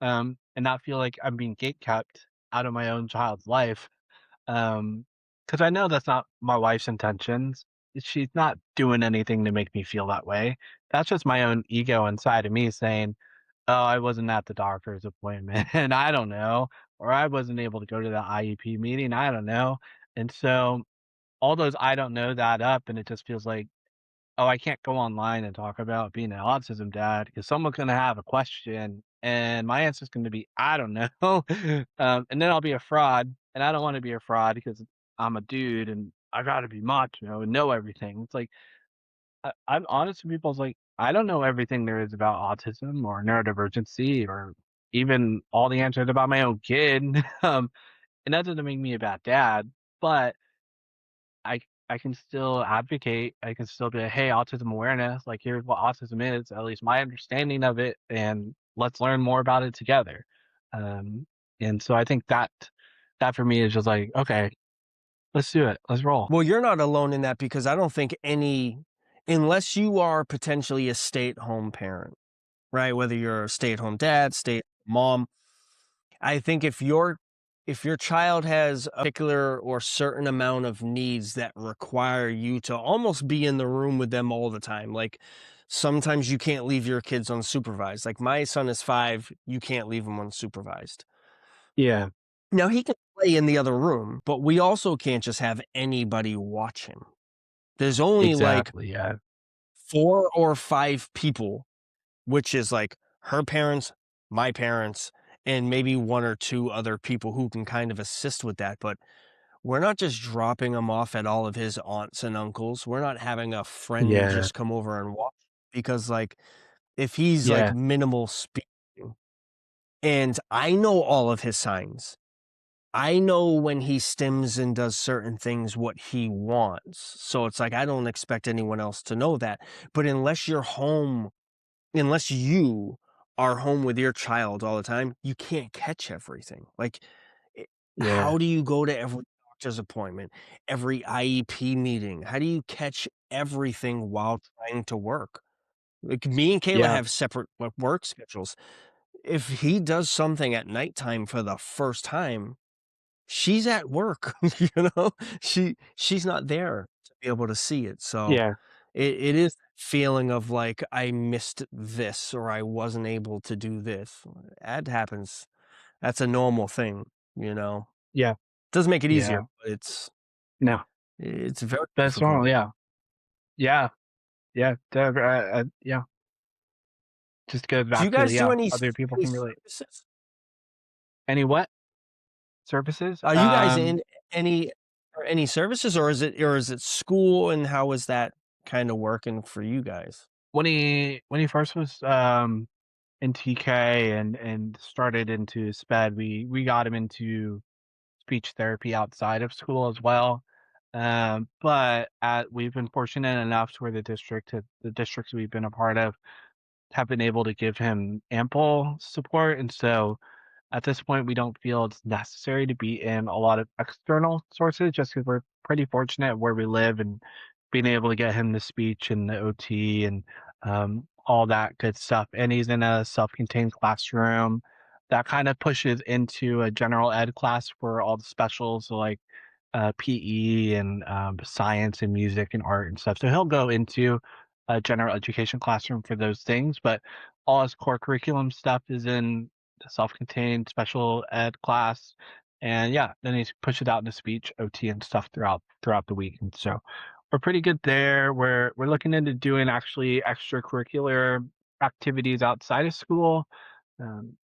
and not feel like I'm being gatekept out of my own child's life. Because I know that's not my wife's intentions. She's not doing anything to make me feel that way. That's just my own ego inside of me saying, "Oh, I wasn't at the doctor's appointment, and I don't know," or "I wasn't able to go to the IEP meeting, I don't know." And so all those "I don't know" that up, and it just feels like, "Oh, I can't go online and talk about being an autism dad because someone's gonna have a question, and my answer is gonna be, 'I don't know.'" And then I'll be a fraud, and I don't wanna be a fraud because I'm a dude and I gotta be macho and know everything. It's like I'm honest with people. It's like I don't know everything there is about autism or neurodivergency or even all the answers about my own kid. And that doesn't make me a bad dad, but I I can still advocate. I can still be like, hey, autism awareness. Like here's what autism is. At least my understanding of it, and let's learn more about it together. Um, and so I think that for me is just like okay, let's do it. Let's roll. Well, you're not alone in that because I don't think unless you are potentially a stay-at-home parent, right? Whether you're a stay-at-home dad, stay-at-home mom, I think if your child has a particular or certain amount of needs that require you to almost be in the room with them all the time, like sometimes you can't leave your kids unsupervised. Like my son is 5, you can't leave him unsupervised. Yeah, Now he can play in the other room, but we also can't just have anybody watch him. There's only like exactly. Yeah, 4 or 5 people, which is like her parents, my parents, and maybe 1 or 2 other people who can kind of assist with that, but we're not just dropping him off at all of his aunts and uncles. We're not having a friend yeah, just come over and watch because, like, if he's, like, yeah, minimal speaking and I know all of his signs. I know when he stims and does certain things what he wants. So it's like I don't expect anyone else to know that. But unless you are home with your child all the time, you can't catch everything. Like, yeah, how do you go to every doctor's appointment, every IEP meeting? How do you catch everything while trying to work? Like, me and Kayla yeah, have separate work schedules. If he does something at nighttime for the first time, she's at work, you know? She's not there to be able to see it, so yeah, it is feeling of, like, I missed this or I wasn't able to do this. That happens. That's a normal thing, you know? yeah, Doesn't make it easier, yeah. but No, it's very that's difficult. normal. Yeah, yeah, yeah. Yeah. Just goes Do you back to guys do yeah, other people any can relate. services? Any what services? Are you guys in any any services, or is it school, and how is that kinda working for you guys? When he first was in TK and started into SPED, we got him into speech therapy outside of school as well. But we've been fortunate enough to where the districts we've been a part of have been able to give him ample support, and so at this point, we don't feel it's necessary to be in a lot of external sources just because 'cause we're pretty fortunate where we live and being able to get him the speech and the OT and, all that good stuff, and he's in a self-contained classroom that kind of pushes into a general ed class for all the specials, so, like, PE and, science and music and art and stuff, so he'll go into a general education classroom for those things, but all his core curriculum stuff is in the self-contained special ed class, and yeah, then he's pushed it out into speech, OT, and stuff throughout the week, and so we're pretty good there. We're looking into doing actually extracurricular activities outside of school.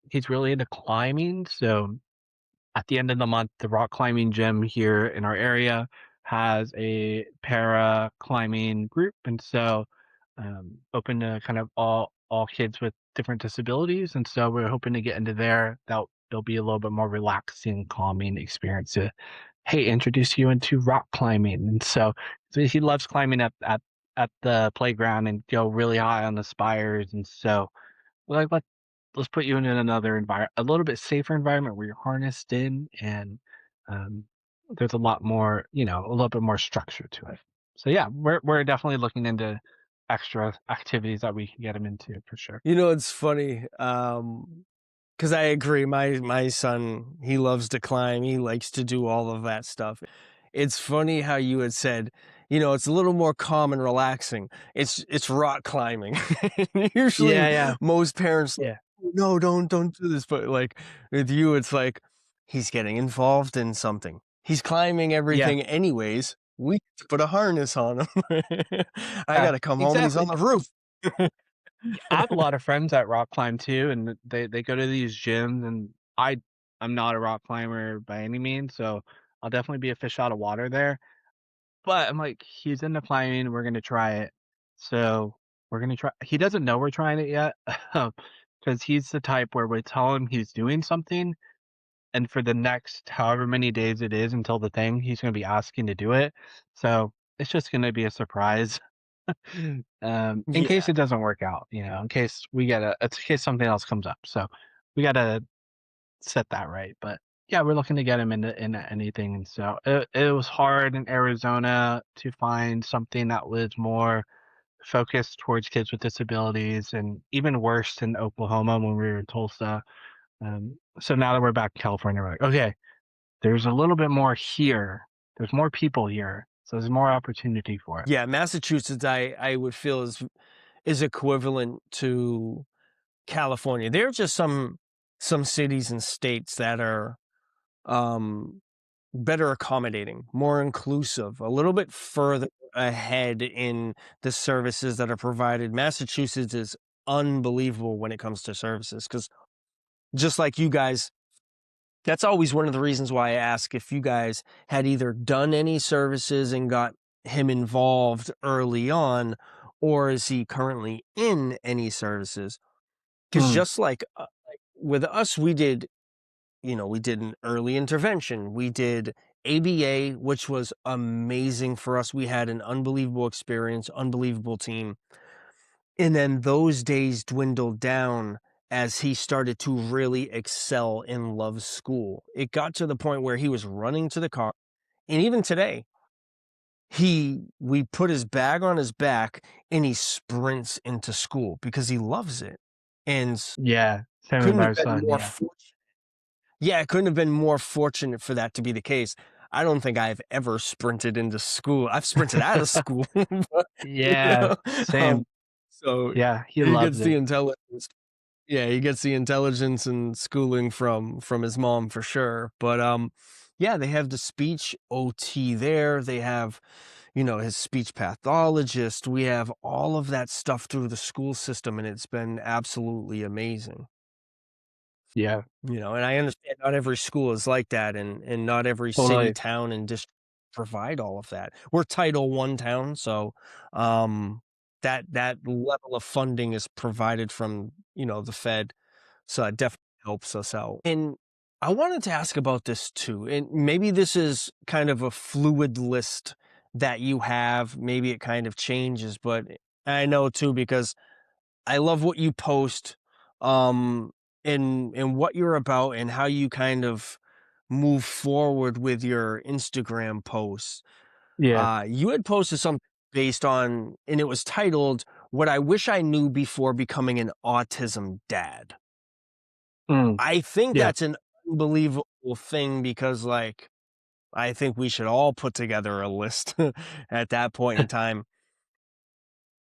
He's really into climbing, so at the end of the month, the rock climbing gym here in our area has a para climbing group, and so open to kind of all kids with different disabilities. And so we're hoping to get into there. There'll be a little bit more relaxing, calming experience to hey, introduce you into rock climbing. And so he loves climbing at the playground and go really high on the spires. And so we're like, let's put you in another environment, a little bit safer environment where you're harnessed in and um, there's a lot more, a little bit more structure to it. So yeah, we're definitely looking into extra activities that we can get them into for sure. You know, it's funny, 'cause I agree, my son, he loves to climb, he likes to do all of that stuff. It's funny how you had said, you know, it's a little more calm and relaxing. It's rock climbing. Yeah, Usually, yeah, most parents like, yeah, "Oh, no, don't do this," but, like, with you, it's like, he's getting involved in something. He's climbing yeah, everything anyways, we have to put a harness on him. I yeah, gotta come home and he's on exactly. the roof. I have a lot of friends that rock climb too, and they go to these gyms, and I'm not a rock climber by any means, so I'll definitely be a fish out of water there. But I'm like, he's into climbing, we're gonna try it. So we're gonna try he doesn't know we're trying it yet, because he's the type where we tell him he's doing something, and for the next however many days it is until the thing, he's gonna be asking to do it. So it's just gonna be a surprise, in case Yeah. it doesn't work out, in case in case something else comes up. So we gotta set that right. But yeah, we're looking to get him into anything. And so it was hard in Arizona to find something that was more focused towards kids with disabilities, and even worse in Oklahoma when we were in Tulsa. So now that we're back in California, we're like, okay, there's a little bit more here. There's more people here. So there's more opportunity for it. Yeah, Massachusetts, I would feel is equivalent to California. There are just some cities and states that are um, better accommodating, more inclusive, a little bit further ahead in the services that are provided. Massachusetts is unbelievable when it comes to services because just like you guys, that's always one of the reasons why I ask if you guys had either done any services and got him involved early on, or is he currently in any services? Because Mm, just like with us, we did an early intervention. We did ABA, which was amazing for us. We had an unbelievable experience, unbelievable team. And then those days dwindled down as he started to really excel and love school. It got to the point where he was running to the car. And even today, we put his bag on his back and he sprints into school because he loves it. And yeah. Same with couldn't our have been son. more Yeah. fortunate. Yeah, it couldn't have been more fortunate for that to be the case. I don't think I've ever sprinted into school. I've sprinted out of school, but, you Yeah. know, Same. um, so Yeah. He he loves gets the it. intelligence. Yeah, he gets the intelligence and schooling from his mom for sure. But yeah, they have the speech OT there. They have, his speech pathologist. We have all of that stuff through the school system, and it's been absolutely amazing. Yeah. And I understand not every school is like that, and not every city, Totally. town, and district provide all of that. We're Title One town, so that level of funding is provided from the Fed, so it definitely helps us out. And I wanted to ask about this too, and maybe this is kind of a fluid list that you have. Maybe it kind of changes, but I know too because I love what you post, um, and what you're about and how you kind of move forward with your Instagram posts. Yeah. You had posted something based on, and it was titled, "What I Wish I Knew Before Becoming an Autism Dad." Mm, I think yeah. that's an unbelievable thing because, like, I think we should all put together a list at that point in time.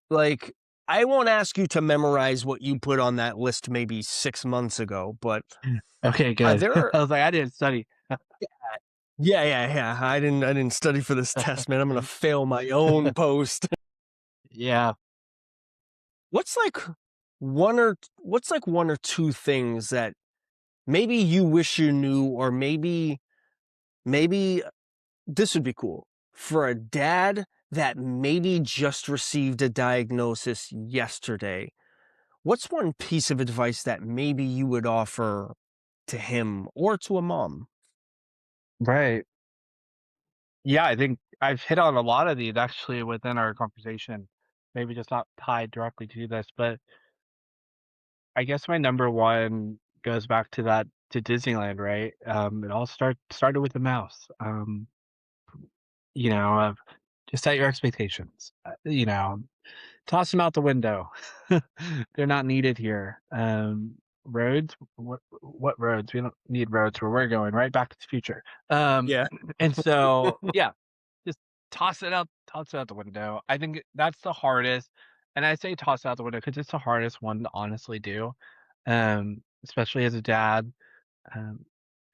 Like, I won't ask you to memorize what you put on that list maybe 6 months ago, but Okay, are good. there I was like, I didn't study. Yeah, yeah, yeah, I didn't study for this test, man, I'm gonna fail my own post. Yeah. What's like what's like 1 or 2 things that maybe you wish you knew, or maybe this would be cool, for a dad that maybe just received a diagnosis yesterday. What's one piece of advice that maybe you would offer to him or to a mom? Right. Yeah, I think I've hit on a lot of these actually within our conversation. Maybe just not tied directly to this, but I guess my number one goes back to that to Disneyland, right? It all started with the mouse. Of just set your expectations. Toss them out the window. They're not needed here. Roads? What roads? We don't need roads where we're going, right? Back to the future. Yeah. And so, yeah, just toss it out the window. I think that's the hardest, and I say toss it out the window because it's the hardest one to honestly do, especially as a dad,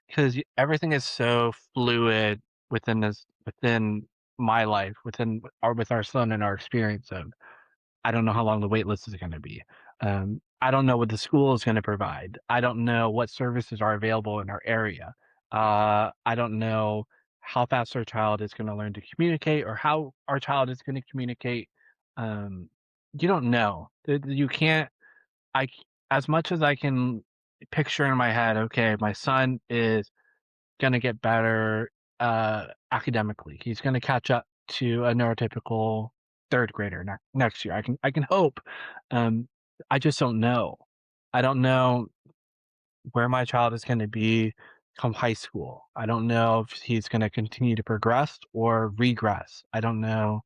because everything is so fluid within my life, with our son and our experience of I don't know how long the wait list is gonna be. I don't know what the school is gonna provide. I don't know what services are available in our area. I don't know how fast our child is going to learn to communicate or how our child is going to communicate. Um, you don't know. You can't. As much as I can picture in my head, okay, my son is going to get better academically. He's going to catch up to a neurotypical third grader next year. I can hope. Um, I just don't know. I don't know where my child is going to be come high school. I don't know if he's going to continue to progress or regress. I don't know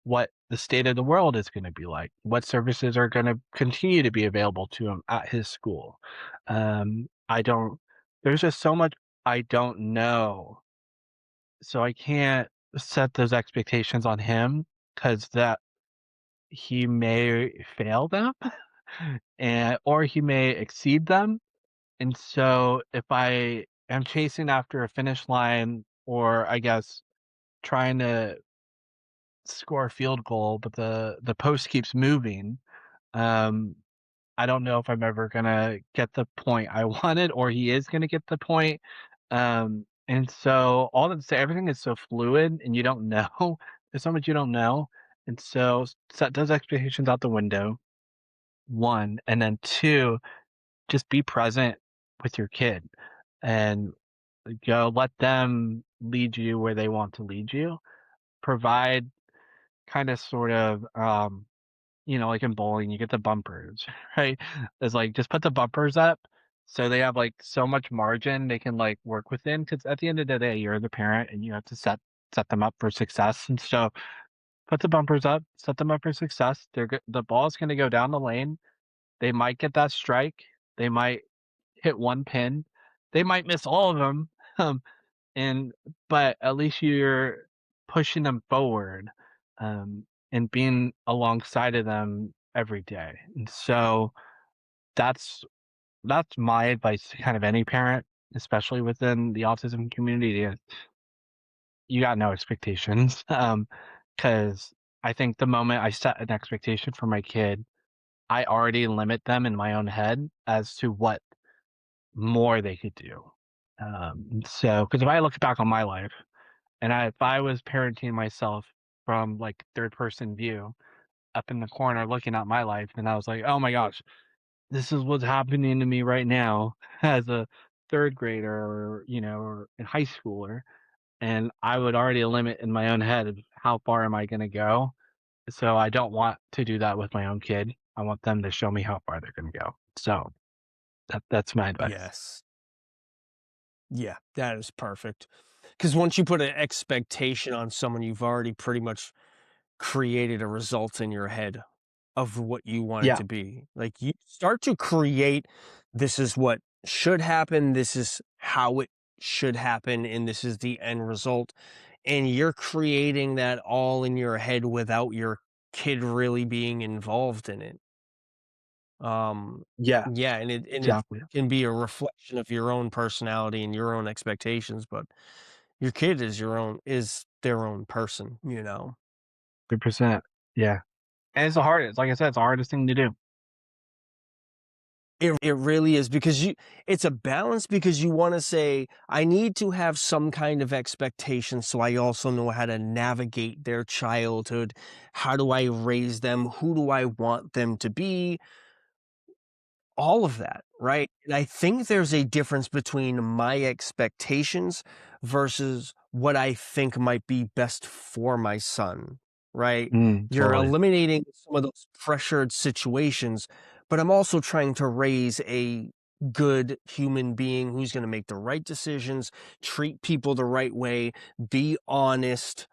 what the state of the world is going to be like, what services are going to continue to be available to him at his school. I don't, there's just so much I don't know. So I can't set those expectations on him because that he may fail them and or he may exceed them. And so if I am chasing after a finish line or I guess trying to score a field goal, but the post keeps moving, um, I don't know if I'm ever gonna get the point I wanted or he is gonna get the point. And so all that to say, everything is so fluid and you don't know. There's so much you don't know. And so set those expectations out the window, one, and then two, just be present with your kid and go let them lead you where they want to lead you. Provide kind of sort of like in bowling, you get the bumpers, right? It's like just put the bumpers up so they have like so much margin they can like work within. Because at the end of the day, you're the parent and you have to set them up for success. And so put the bumpers up, set them up for success. The ball's going to go down the lane. They might get that strike. They might hit one pin. They might miss all of them. Um, and but at least you're pushing them forward, and being alongside of them every day. And so that's that's my advice to kind of any parent, especially within the autism community. Is you got no expectations, because I think the moment I set an expectation for my kid, I already limit them in my own head as to what more they could do. So because if I look back on my life, and if I was parenting myself from like third person view up in the corner looking at my life, and I was like, oh my gosh, this is what's happening to me right now as a third grader or a high schooler. And I would already limit in my own head of how far am I going to go. So I don't want to do that with my own kid. I want them to show me how far they're going to go. So that's my advice. Yes. Yeah, that is perfect. Because once you put an expectation on someone, you've already pretty much created a result in your head of what you want it Yeah. to be. Like you start to create, this is what should happen, this is how it should happen, and this is the end result. And you're creating that all in your head without your kid really being involved in it. Um, Yeah. yeah, and it Exactly. can be a reflection of your own personality and your own expectations, but your kid is their own person, you know? 100%. Yeah. And it's the hardest. Like I said, it's the hardest thing to do. It really is because it's a balance because you wanna say, "I need to have some kind of expectation so I also know how to navigate their childhood. How do I raise them? Who do I want them to be?" All of that, right? And I think there's a difference between my expectations versus what I think might be best for my son, right? You're Totally. eliminating some of those pressured situations, but I'm also trying to raise a good human being who's going to make the right decisions, treat people the right way, be honest.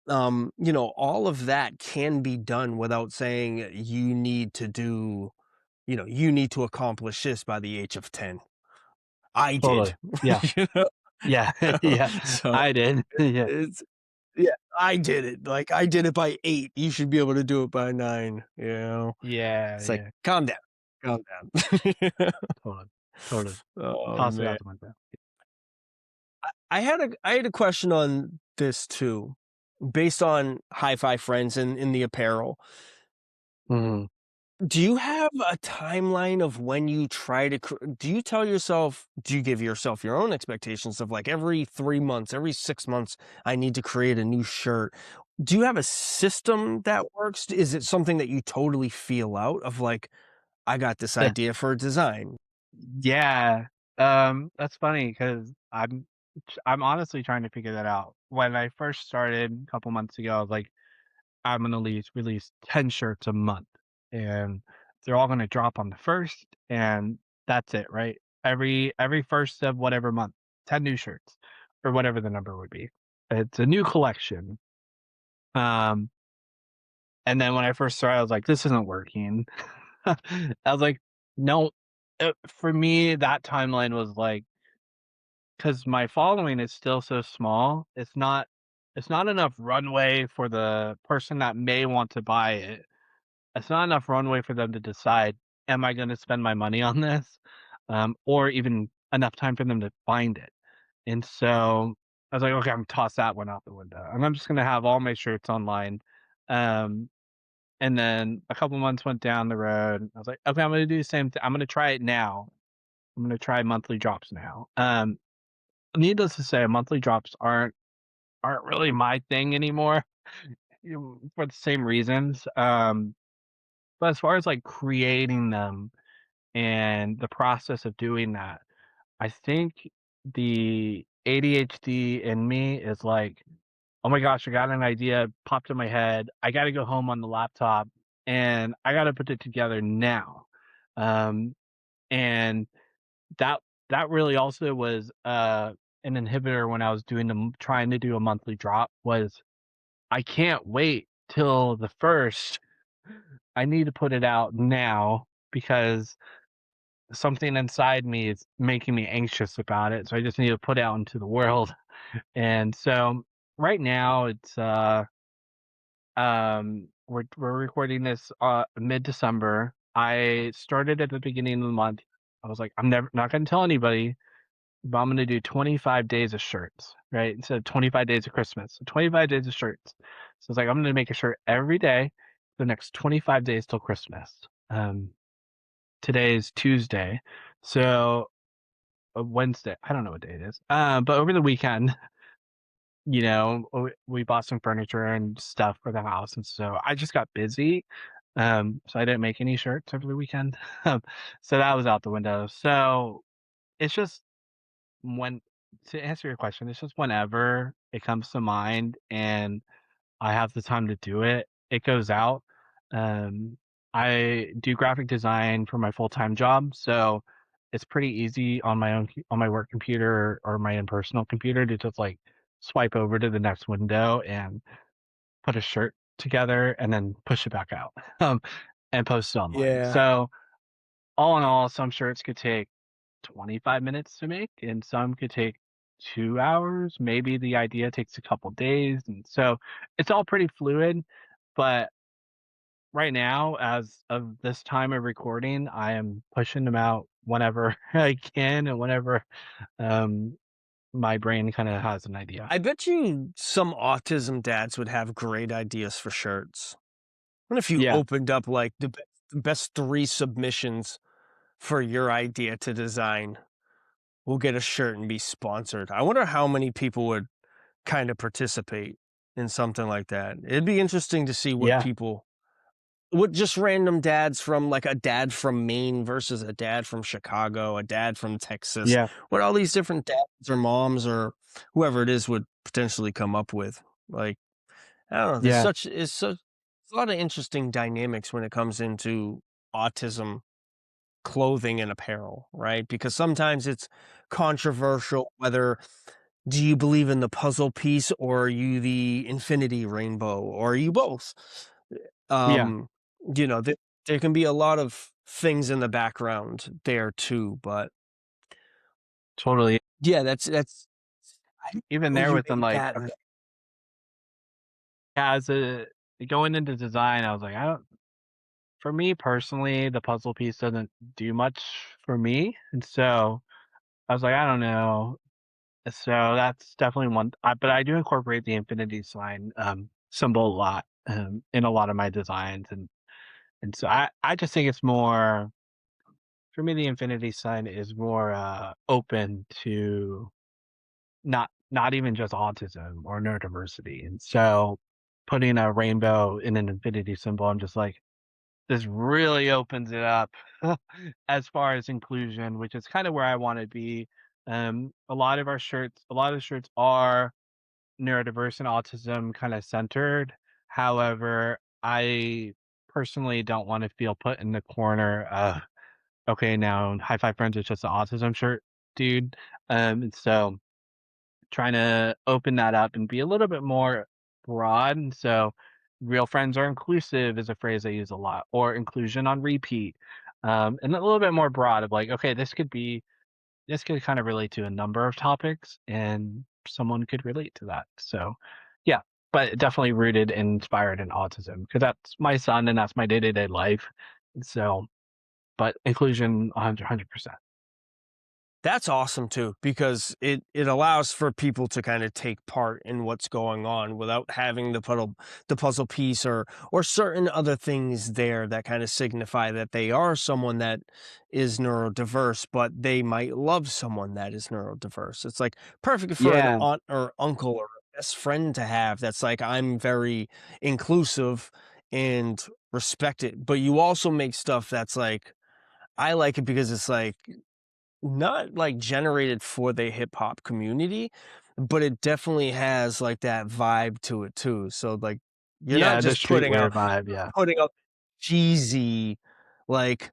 All of that can be done without saying you need to accomplish this by the age of 10. I did. Totally. Yeah. You know? Yeah. Yeah. So, I did. Yeah. it's yeah, I did it. Like, I did it by 8. You should be able to do it by 9, you know? Yeah. It's like, Yeah. calm down, calm down. Totally. Totally. Oh, Toss it man. out the window. I had a question on this too, based on Hi-Fi Friends and in the apparel. Mhm. Do you have a timeline of when you try to do you tell yourself, do you give yourself your own expectations of like every 3 months, every 6 months, I need to create a new shirt? Do you have a system that works? Is it something that you totally feel out of like, I got this idea for a design? Yeah, that's funny because I'm honestly trying to figure that out. When I first started a couple months ago, I was like, "I'm gonna release 10 shirts a month, and they're all gonna drop on the 1st, and that's it, right? Every 1st of whatever month, 10 new shirts," or whatever the number would be. It's a new collection. Um, and then when I first started, I was like, "This isn't working." I was like, "No." For me, that timeline was like, because my following is still so small, it's not enough runway for the person that may want to buy it. It's not enough runway for them to decide, "Am I gonna spend my money on this?" Or even enough time for them to find it. And so, I was like, "Okay, I'm toss that one out the window, and I'm just gonna have all my shirts online." Um, and then a couple months went down the road, I was like, "Okay, I'm gonna do the same thing. I'm gonna try it now. I'm gonna try monthly drops now." Needless to say, monthly drops aren't really my thing anymore, for the same reasons. But as far as like creating them and the process of doing that, I think the ADHD in me is like, oh my gosh, I got an idea, popped in my head. I got to go home on the laptop and I got to put it together now. Um, and that that really also was an inhibitor when I was trying to do a monthly drop was I can't wait till the first. I need to put it out now because something inside me is making me anxious about it. So I just need to put it out into the world. And so right now it's we're recording this mid-December. I started at the beginning of the month. I was like, I'm never not gonna tell anybody, but I'm gonna do 25 days of shirts, right? Instead of 25 days of Christmas. So 25 days of shirts. So it's like I'm gonna make a shirt every day the next 25 days till Christmas. Um, Today is Tuesday. So Wednesday. I don't know what day it is. But over the weekend, we bought some furniture and stuff for the house, and so I just got busy. So I didn't make any shirts over the weekend. So that was out the window. So it's just when to answer your question, it's just whenever it comes to mind and I have the time to do it, it goes out. Um, I do graphic design for my full-time job, so it's pretty easy on my work computer or my own personal computer to just like swipe over to the next window and put a shirt together and then push it back out um, and post it online. Yeah. So all in all, some shirts could take 25 minutes to make, and some could take 2 hours. Maybe the idea takes a couple days, and so it's all pretty fluid. But right now, as of this time of recording, I am pushing them out whenever I can and whenever um, my brain kind of has an idea. I bet you some autism dads would have great ideas for shirts. What if you Yeah, opened up like the best 3 submissions for your idea to design? We'll get a shirt and be sponsored. I wonder how many people would kind of participate in something like that. It'd be interesting to see yeah, what just random dads from like a dad from Maine versus a dad from Chicago, a dad from Texas, yeah, what all these different dads or moms or whoever it is would potentially come up with. Like, I don't know, yeah, there's a lot of interesting dynamics when it comes into autism clothing and apparel, right? Because sometimes it's controversial whether do you believe in the puzzle piece or are you the infinity rainbow or are you both? yeah, Um, there can be a lot of things in the background there too, but totally. yeah, that's I didn't Even know there you with them, made like, that. as a going into design, I was like, I don't. For me personally, the puzzle piece doesn't do much for me, and so I was like, I don't know. So that's definitely one. But I do incorporate the infinity sign symbol a lot in a lot of my designs, and And so I just think it's more for me, the infinity sign is more, open to not even just autism or neurodiversity, and so putting a rainbow in an infinity symbol, I'm just like, this really opens it up as far as inclusion, which is kind of where I want to be. A lot of shirts are neurodiverse and autism kind of centered. However, I personally don't want to feel put in the corner. Okay, now High Five Friends is just an autism shirt, dude. And so trying to open that up and be a little bit more broad. And so real friends are inclusive is a phrase I use a lot, or inclusion on repeat. And a little bit more broad of like, okay, this could kind of relate to a number of topics and someone could relate to that. So yeah, but definitely rooted and inspired in autism because that's my son and that's my day-to-day life. So, but inclusion 100%. That's awesome too, because it allows for people to kind of take part in what's going on without having the puzzle piece or certain other things there that kind of signify that they are someone that is neurodiverse, but they might love someone that is neurodiverse. It's like perfect for an Yeah. aunt or uncle or a best friend to have that's like, I'm very inclusive and respect it. But you also make stuff that's like, I like it because it's like not, like, generated for the hip hop community, but it definitely has, like, that vibe to it too, so, like, you're not Yeah, the just putting streetwear out vibe, yeah. cheesy, like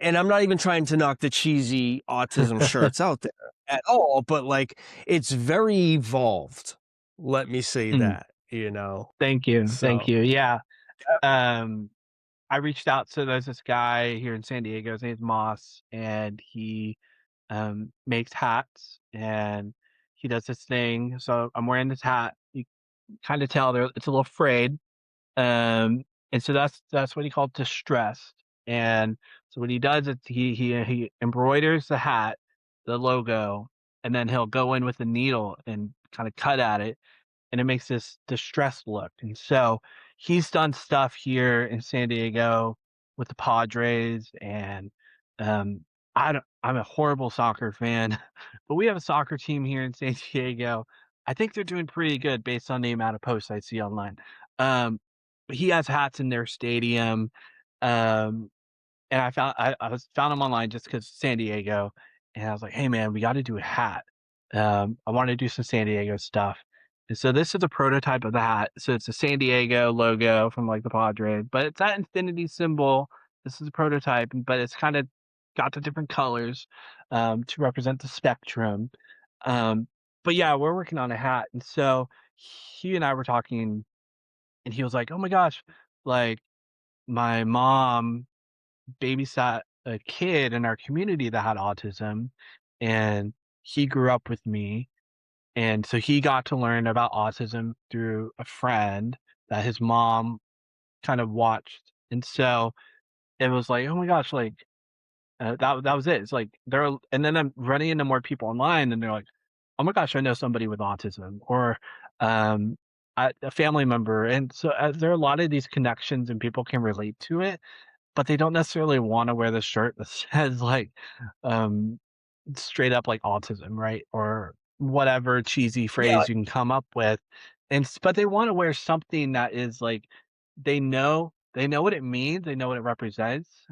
and I'm not even trying to knock the cheesy autism shirts out there at all, but, like, it's very evolved, let me say Mm, that, you know? thank So you, yeah. Um, I reached out so there's this guy here in San Diego, his name's Moss, and he, makes hats, and he does this thing, so I'm wearing this hat, you kinda tell there it's a little frayed. And so that's what he called distressed. And so what he does is he embroiders the hat, the logo, and then he'll go in with a needle and kind of cut at it, and it makes this distressed look. And so he's done stuff here in San Diego with the Padres, and um, I'm a horrible soccer fan, but we have a soccer team here in San Diego. I think they're doing pretty good based on the amount of posts I see online. Um, but he has hats in their stadium. Um, and I was found him online just because San Diego, and I was like, "Hey, man, we gotta do a hat." I wanted to do some San Diego stuff, and so this is a prototype of the hat. So it's a San Diego logo from, like, the Padres, but it's that infinity symbol. This is a prototype, but it's kinda got the different colors, to represent the spectrum. Um, but yeah, we're working on a hat, and so he and I were talking, and he was like, "Oh my gosh, like, my mom babysat a kid in our community that had autism, and he grew up with me, and so he got to learn about autism through a friend that his mom kind of watched, and so it was like, "Oh my gosh," like, that was it. It's like there are and then I'm running into more people online, and they're like, "Oh my gosh, I know somebody with autism," or, um, a family member, and so, there are a lot of these connections and people can relate to it, but they don't necessarily wanna wear the shirt that says, like, um, straight up, like, autism, right? Or whatever cheesy yeah, phrase you can come up with, but they wanna wear something that is, like, they know what it means, they know what it represents,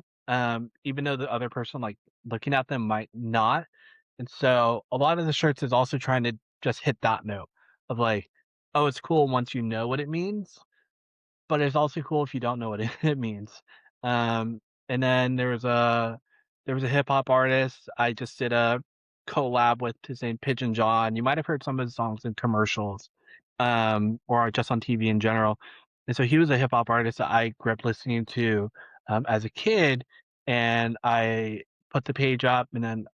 even though the other person, like, looking at them might not, and so, a lot of the shirts is also trying to just hit that note of, like, "Oh, it's cool once you know what it means, but it's also cool if you don't know what it means." Um, and then there was a hip hop artist I just did a collab with. His name Pigeon John. You might have heard some of his songs in commercials, or just on TV in general. And so he was a hip hop artist that I grew up listening to as a kid, and I put the page up, and then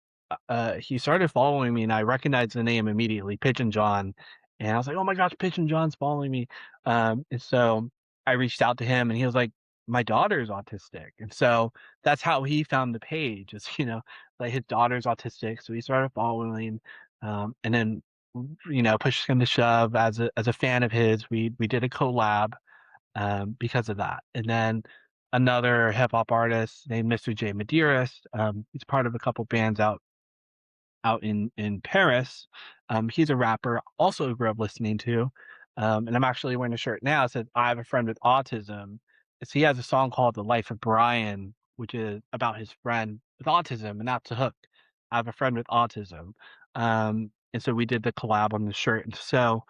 he started following me, and I recognized the name immediately, Pigeon John. And I was like, "Oh my gosh, Pigeon John's following me." And so I reached out to him and he was like, "My daughter's autistic." And so that's how he found the page is, like his daughter's autistic. So he started following, and then, push come to shove as a fan of his, we did a collab, because of that. And then, another hip hop artist named Mr. J Medeiros. He's part of a couple bands out in Paris. He's a rapper, also grew up listening to. And I'm actually wearing a shirt now that says I have a friend with autism. So he has a song called The Life of Brian, which is about his friend with autism, and that's a hook. I have a friend with autism. And so we did the collab on the shirt. And so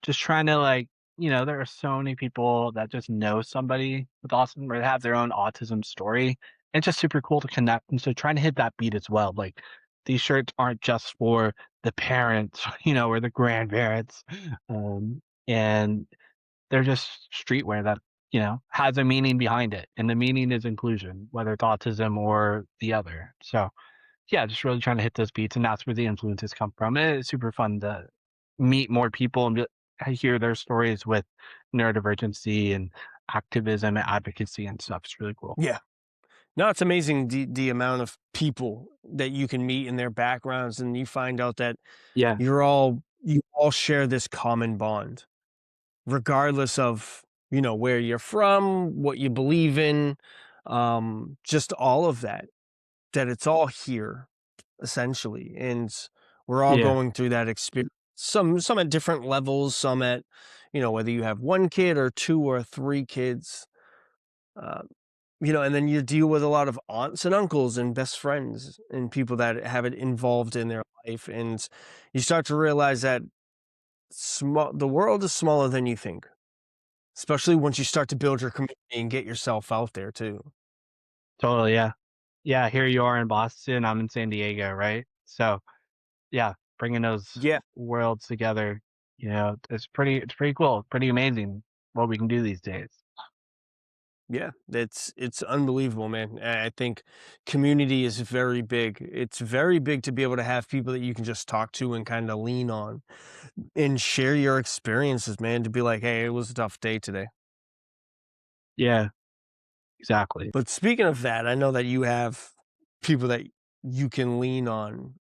just trying to like, there are so many people that just know somebody with autism or have their own autism story. It's just super cool to connect. And so trying to hit that beat as well. Like these shirts aren't just for the parents, or the grandparents. And they're just streetwear that, has a meaning behind it. And the meaning is inclusion, whether it's autism or the other. So yeah, just really trying to hit those beats, and that's where the influences come from. It's super fun to meet more people and hear their stories with neurodivergency and activism and advocacy and stuff. It's really cool. Yeah. No, it's amazing the amount of people that you can meet and their backgrounds, and you find out that Yeah, you all share this common bond, regardless of, where you're from, what you believe in, just all of that, that it's all here essentially. And we're all yeah, going through that experience. Some at different levels, some at, whether you have one kid or two or three kids. Uh, and then you deal with a lot of aunts and uncles and best friends and people that have it involved in their life. And you start to realize that the world is smaller than you think, especially once you start to build your community and get yourself out there too. totally. Yeah. Yeah. Here you are in Boston. I'm in San Diego, right? So yeah, bringing those Yeah. worlds together, it's pretty cool. Pretty amazing what we can do these days. Yeah, it's unbelievable, man. I think community is very big. It's very big to be able to have people that you can just talk to and kind of lean on and share your experiences, man, to be like, "Hey, it was a tough day today." Yeah, exactly. But speaking of that, I know that you have people that you can lean on.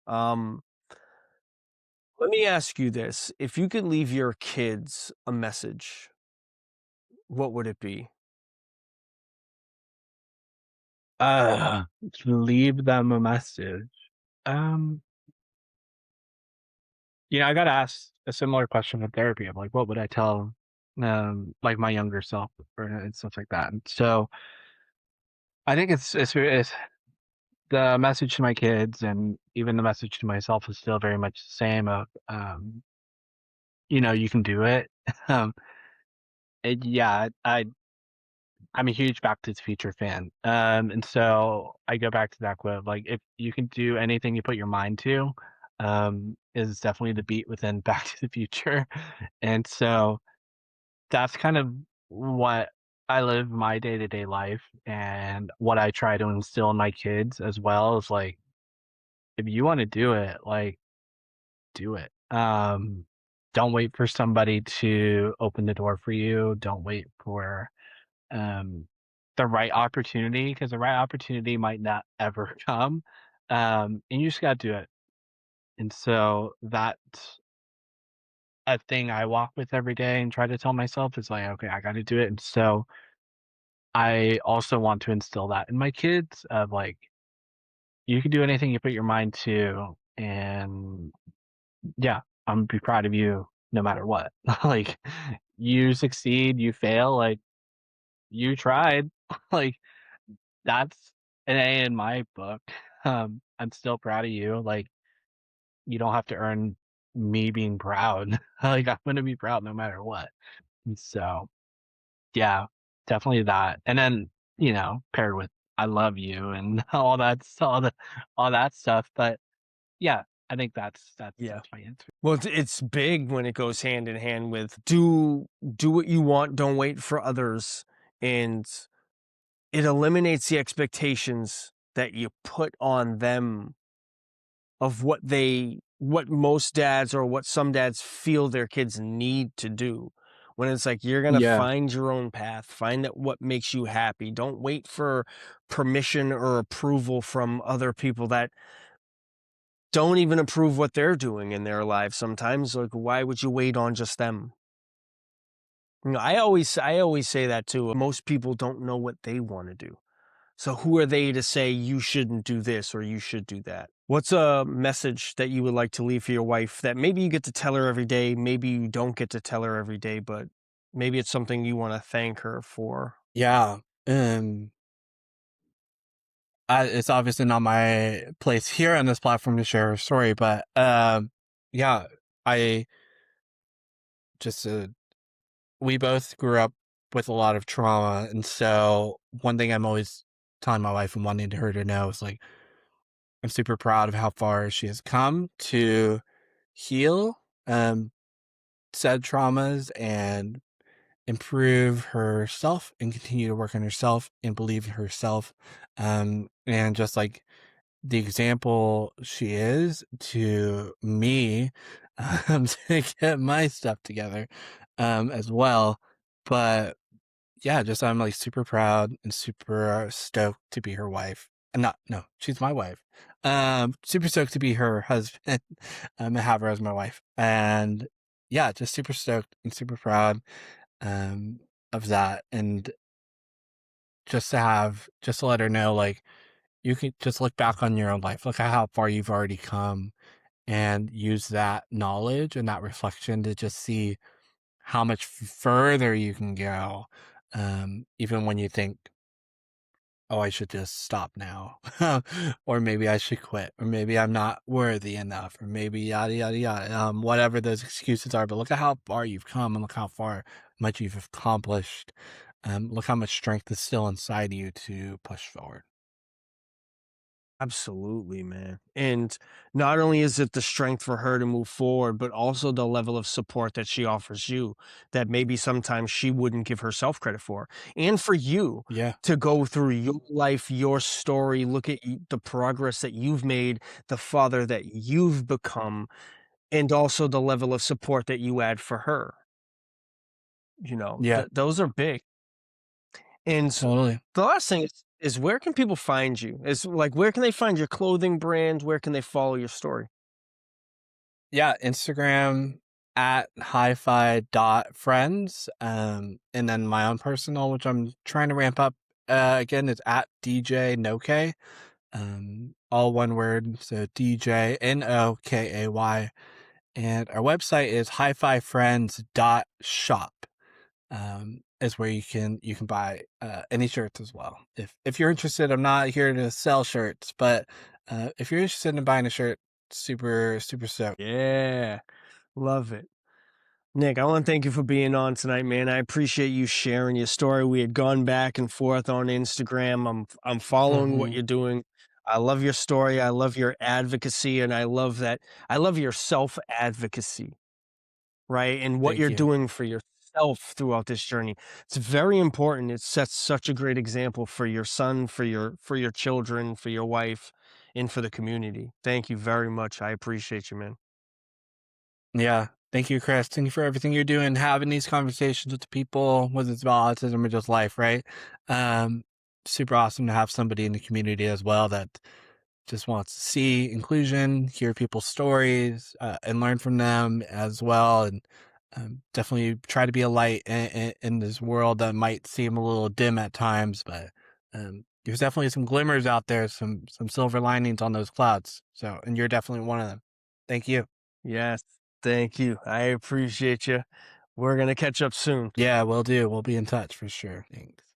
Let me ask you this. If you could leave your kids a message, what would it be? To leave them a message. Um, I got asked a similar question in therapy of like, what would I tell, like my younger self and stuff like that. And so I think it's the message to my kids and even the message to myself is still very much the same of, you can do it. Um, yeah, I'm a huge Back to the Future fan. And so I go back to that quote, like, if you can do anything you put your mind to, is definitely the beat within Back to the Future. And so that's kind of what I live my day to day life and what I try to instill in my kids as well is like, if you want to do it, like, do it. Don't wait for somebody to open the door for you. Don't wait for um, the right opportunity because the right opportunity might not ever come. And you just got to do it. And so that's a thing I walk with every day and try to tell myself is like, okay, I got to do it. And so I also want to instill that in my kids of like, you can do anything you put your mind to. And yeah, I'm gonna be proud of you no matter what. Like, you succeed, you fail, like, you tried. Like, that's an A in my book. I'm still proud of you, like, you don't have to earn me being proud. Like, I'm gonna be proud no matter what. And so, yeah, definitely that. And then, paired with I love you and all that stuff, but yeah, I think Yeah. that's my answer. Well, it's big when it goes hand in hand with do what you want, don't wait for others, and it eliminates the expectations that you put on them of what most dads or what some dads feel their kids need to do. When it's like you're gonna Yeah. find your own path, find out what makes you happy. Don't wait for permission or approval from other people that don't even approve what they're doing in their lives sometimes. Like, why would you wait on just them? I always say that too. Most people don't know what they want to do. So who are they to say you shouldn't do this or you should do that? What's a message that you would like to leave for your wife that maybe you get to tell her every day, maybe you don't get to tell her every day, but maybe it's something you want to thank her for? Yeah. Um, it's obviously not my place here on this platform to share her story, but yeah, I just we both grew up with a lot of trauma, and so one thing I'm always telling my wife and wanting her to know is like I'm super proud of how far she has come to heal said traumas and improve herself and continue to work on herself and believe in herself. And just like the example she is to me, to get my stuff together, as well. But yeah, just I'm like super proud and super stoked to be her wife. And not, no, she's my wife. Super stoked to be her husband, and have her as my wife. And yeah, just super stoked and super proud, um, of that. And just to let her know, like, you can just look back on your own life, look at how far you've already come, and use that knowledge and that reflection to just see how much further you can go. Even when you think, oh, I should just stop now, or maybe I should quit, or maybe I'm not worthy enough, or maybe yada, yada, yada, whatever those excuses are. But look at how far you've come and look how far much you've accomplished. Look how much strength is still inside you to push forward. Absolutely, man. And not only is it the strength for her to move forward, but also the level of support that she offers you that maybe sometimes she wouldn't give herself credit for. And for you Yeah. to go through your life, your story, look at the progress that you've made, the father that you've become, and also the level of support that you add for her. Yeah, Those are big. And totally. the last thing is where can people find you? Is like where can they find your clothing brand? Where can they follow your story? Yeah, Instagram at hi-fi dot friends. And then my own personal, which I'm trying to ramp up, again, is at DJ Nokay. All one word, so DJ Nokay. And our website is hi-fi friends.shop. Is where you can buy any shirts as well. If you're interested, I'm not here to sell shirts, but if you're interested in buying a shirt, super super stoked. Yeah, love it. Nick, I want to thank you for being on tonight, man. I appreciate you sharing your story. We had gone back and forth on Instagram. I'm following what Hmm. you're doing. I love your story. I love your advocacy, and I love your self-advocacy, right? And what Thank you're you. doing for yourself throughout this journey. It's very important. It sets such a great example for your son, for your children, for your wife, and for the community. Thank you very much. I appreciate you, man. Yeah. Thank you, Chris. Thank you for everything you're doing, having these conversations with the people, whether it's about autism or just life, right? Um, Super awesome to have somebody in the community as well that just wants to see inclusion, hear people's stories, and learn from them as well. And definitely try to be a light in this world that might seem a little dim at times, but there's definitely some glimmers out there, some silver linings on those clouds. So, and you're definitely one of them. Thank you. Yes, thank you. I appreciate you. We're gonna catch up soon. Yeah, we'll do. We'll be in touch for sure. Thanks.